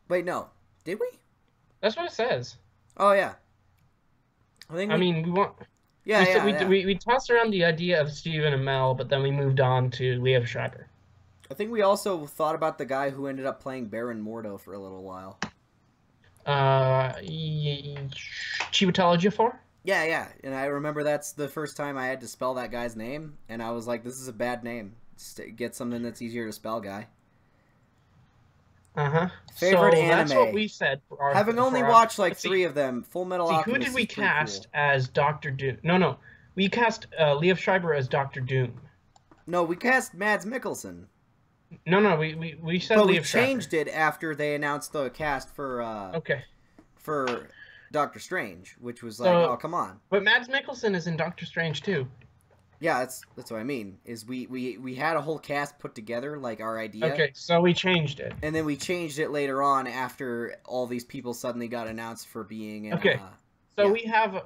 Wait, no. Did we?
That's what it says.
Oh, yeah.
We want...
Yeah,
we tossed around the idea of Stephen Amell, but then we moved on to Liev Schreiber.
I think we also thought about the guy who ended up playing Baron Mordo for a little while.
Chiwetel Ejiofor?
Yeah. And I remember that's the first time I had to spell that guy's name, and I was like, this is a bad name. Just get something that's easier to spell, guy.
Uh-huh.
Favorite anime.
That's what we said.
Having only watched like 3 of them, Full Metal Alchemist.
Who did we cast as Dr. Doom? No. We cast Liev Schreiber as Dr. Doom.
No, we cast Mads Mikkelsen.
No, we said
but
Liev
we
Schreiber.
changed it after they announced the cast for for Doctor Strange, which was like, oh, come on.
But Mads Mikkelsen is in Doctor Strange too.
Yeah, that's what I mean. Is we had a whole cast put together, like our idea.
Okay, so we changed it.
And then we changed it later on after all these people suddenly got announced for being in,
okay. We have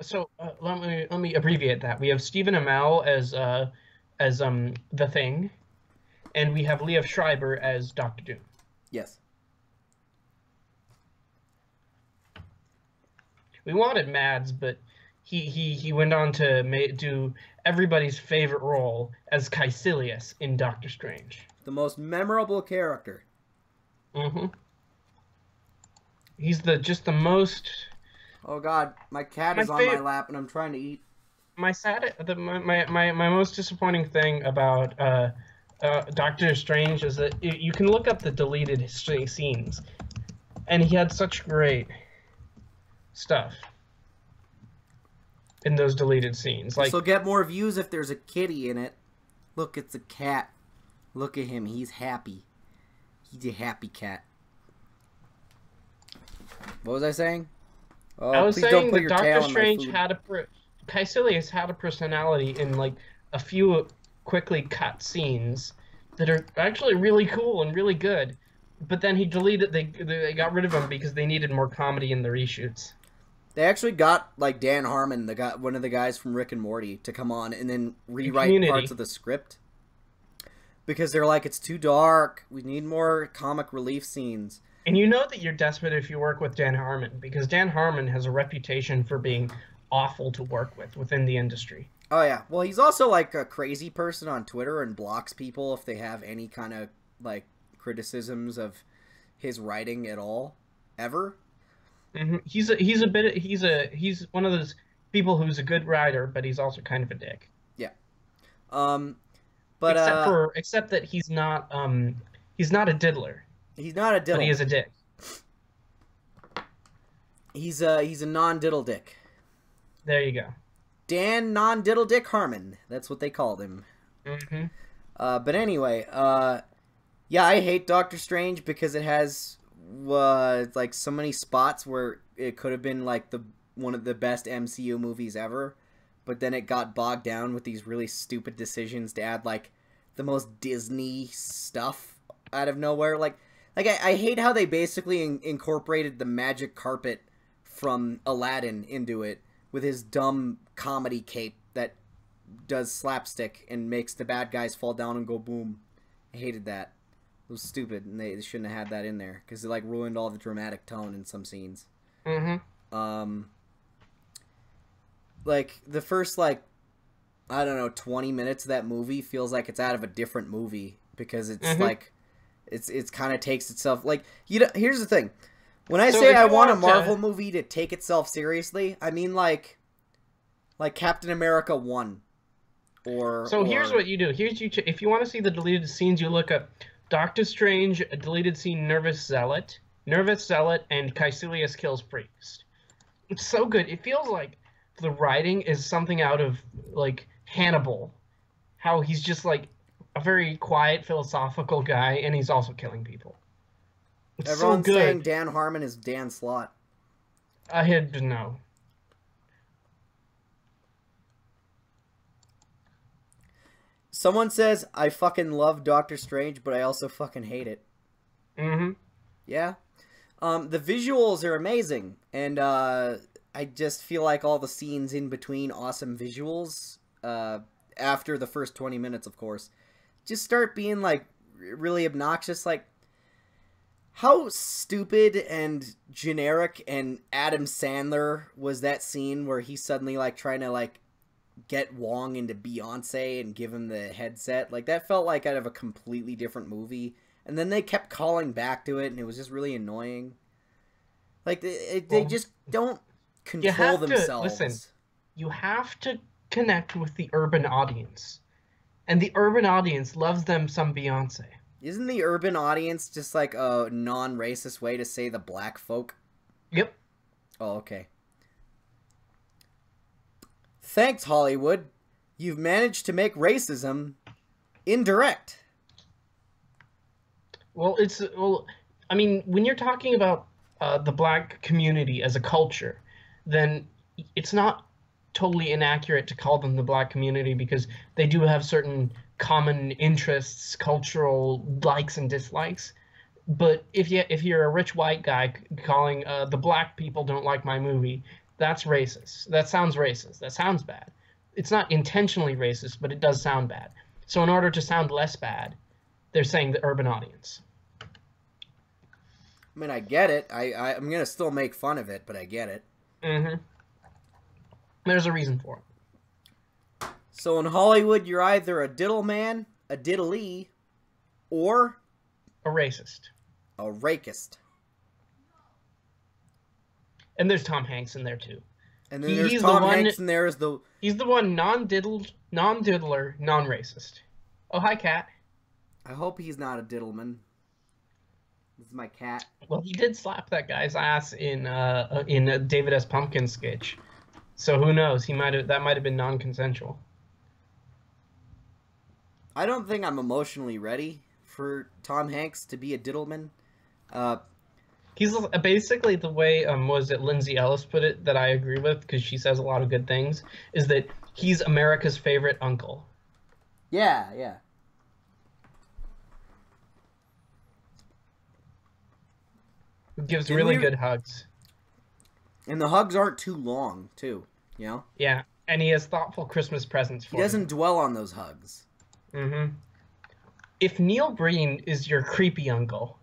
let me abbreviate that. We have Stephen Amell as the Thing, and we have Liev Schreiber as Dr. Doom.
Yes.
We wanted Mads, but he went on to do everybody's favorite role as Caecilius in Doctor Strange.
The most memorable character.
Mm-hmm. He's just the most...
Oh God, my cat is on my lap and I'm trying to eat.
My most disappointing thing about Doctor Strange is that you can look up the deleted scenes, and he had such great stuff in those deleted scenes. Like,
so get more views if there's a kitty in it. Look, it's a cat. Look at him. He's happy. He's a happy cat. What was I saying? Oh,
I was saying that Doctor Strange Caecilius had a personality in like a few quickly cut scenes that are actually really cool and really good. But then he deleted. They got rid of him because they needed more comedy in the reshoots.
They actually got like Dan Harmon, one of the guys from Rick and Morty, to come on and then rewrite parts of the script because they're like, it's too dark. We need more comic relief scenes.
And you know that you're desperate if you work with Dan Harmon, because Dan Harmon has a reputation for being awful to work with within the industry.
Oh yeah, well he's also like a crazy person on Twitter and blocks people if they have any kind of like criticisms of his writing at all, ever.
Mm-hmm. He's one of those people who's a good writer, but he's also kind of a dick.
Yeah. But
except that he's not a diddler.
He's not a diddle.
But he is a dick.
He's a non-diddle dick.
There you go.
Dan non-diddle dick Harmon. That's what they called him.
Mm-hmm.
But anyway, yeah, I hate Doctor Strange because it has like so many spots where it could have been like one of the best MCU movies ever, but then it got bogged down with these really stupid decisions to add like the most Disney stuff out of nowhere. Like I hate how they basically incorporated the magic carpet from Aladdin into it with his dumb comedy cape that does slapstick and makes the bad guys fall down and go boom. I hated that. It was stupid, and they shouldn't have had that in there because it like ruined all the dramatic tone in some scenes.
Mm-hmm.
Like the first like I don't know 20 minutes of that movie feels like it's out of a different movie because it's like it's kind of takes itself like here's the thing. When I say I want a Marvel movie to take itself seriously, I mean like Captain America 1
here's what you do. If you want to see the deleted scenes, you look up Doctor Strange, a deleted scene, Nervous Zealot, and Caecilius kills Priest. It's so good. It feels like the writing is something out of like Hannibal. How he's just like a very quiet, philosophical guy, and he's also killing people. It's
Everyone's
so good.
saying Dan Harmon is Dan Slott.
I had to know.
Someone says, I fucking love Doctor Strange, but I also fucking hate it.
Mm-hmm.
Yeah. The visuals are amazing, and I just feel like all the scenes in between awesome visuals, after the first 20 minutes, of course, just start being, like, really obnoxious. Like, how stupid and generic and Adam Sandler was that scene where he's suddenly, like, trying to, like, get Wong into Beyonce and give him the headset. Like, that felt like out of a completely different movie. And then they kept calling back to it, and it was just really annoying. Like, they just don't control themselves.
Listen, you have to connect with the urban audience. And the urban audience loves them some Beyonce.
Isn't the urban audience just like a non-racist way to say the black folk?
Yep.
Oh, okay. Thanks, Hollywood. You've managed to make racism indirect.
Well, I mean, when you're talking about the black community as a culture, then it's not totally inaccurate to call them the black community, because they do have certain common interests, cultural likes and dislikes. But if you're a rich white guy calling the black people don't like my movie, that's racist. That sounds racist. That sounds bad. It's not intentionally racist, but it does sound bad. So in order to sound less bad, they're saying the urban audience.
I mean, I get it. I'm going to still make fun of it, but I get it.
Mm-hmm. There's a reason for it.
So in Hollywood, you're either a diddle man, a diddlee, or
a racist.
A rakist.
And there's Tom Hanks in there too.
And then there's Tom Hanks, and there's the...
He's the one non-diddler, non-racist. Oh, hi, cat.
I hope he's not a diddleman. This is my cat.
Well, he did slap that guy's ass in a David S. Pumpkin sketch. So who knows? That might have been non-consensual.
I don't think I'm emotionally ready for Tom Hanks to be a diddleman.
He's basically the way was it Lindsay Ellis put it, that I agree with, because she says a lot of good things, is that he's America's favorite uncle.
Yeah, yeah.
He gives really good hugs.
And the hugs aren't too long, too, you know?
Yeah, and he has thoughtful Christmas presents for
He doesn't dwell on those hugs.
Mm-hmm. If Neil Breen is your creepy uncle,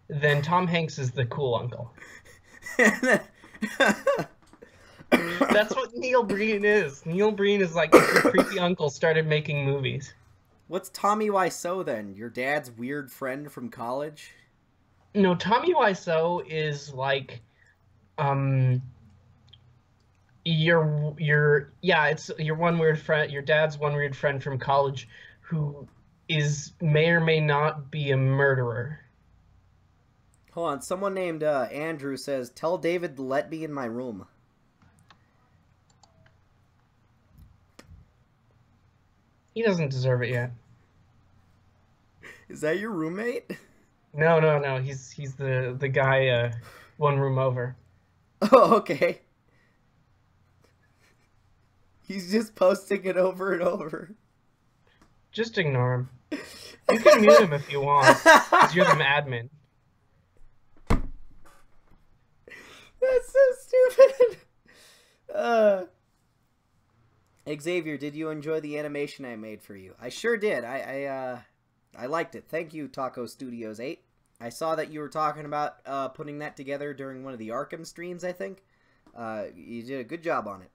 then Tom Hanks is the cool uncle. That's what Neil Breen is. Neil Breen is like if your creepy uncle started making movies.
What's Tommy Wiseau then? Your dad's weird friend from college?
No, Tommy Wiseau is like, it's your one weird friend, your dad's one weird friend from college, who may or may not be a murderer.
Hold on, someone named Andrew says, "Tell David to let me in my room."
He doesn't deserve it yet.
Is that your roommate?
No. He's the guy one room over.
Oh, okay. He's just posting it over and over.
Just ignore him. You can mute him if you want, because you're the admin.
That's so stupid. Xavier, did you enjoy the animation I made for you? I sure did. I liked it. Thank you, Taco Studios 8. I saw that you were talking about putting that together during one of the Arkham streams, I think. You did a good job on it.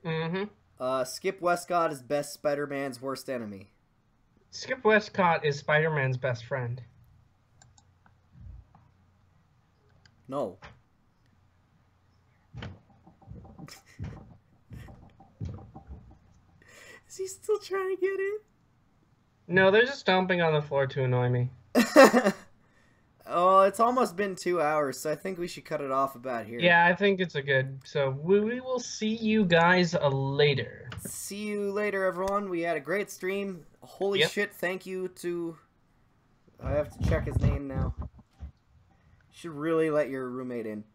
Mm-hmm.
Skip Westcott is best Spider-Man's worst enemy.
Skip Westcott is Spider-Man's best friend.
No. Is he still trying to get in?
No, they're just stomping on the floor to annoy me.
Oh, it's almost been 2 hours, so I think we should cut it off about here.
Yeah, I think it's a good. So we will see you guys later.
See you later, everyone. We had a great stream. Holy shit! Thank you to. I have to check his name now. Should really let your roommate in.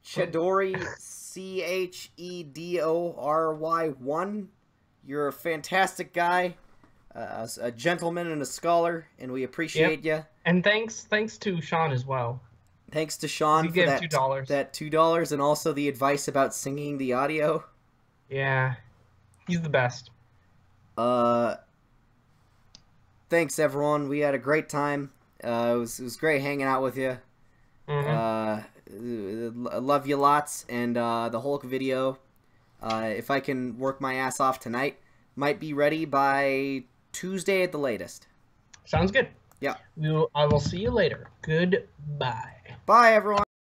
Chedori, Chedory1. You're a fantastic guy, a gentleman and a scholar, and we appreciate you.
And thanks to Sean as well.
Thanks to Sean for that
$2.
That $2, and also the advice about singing the audio.
Yeah, he's the best.
Thanks everyone. We had a great time. It was great hanging out with you. I love you lots, and the Hulk video, if I can work my ass off tonight, might be ready by Tuesday at the latest.
Sounds good.
Yeah.
I will see you later. Goodbye.
Bye, everyone.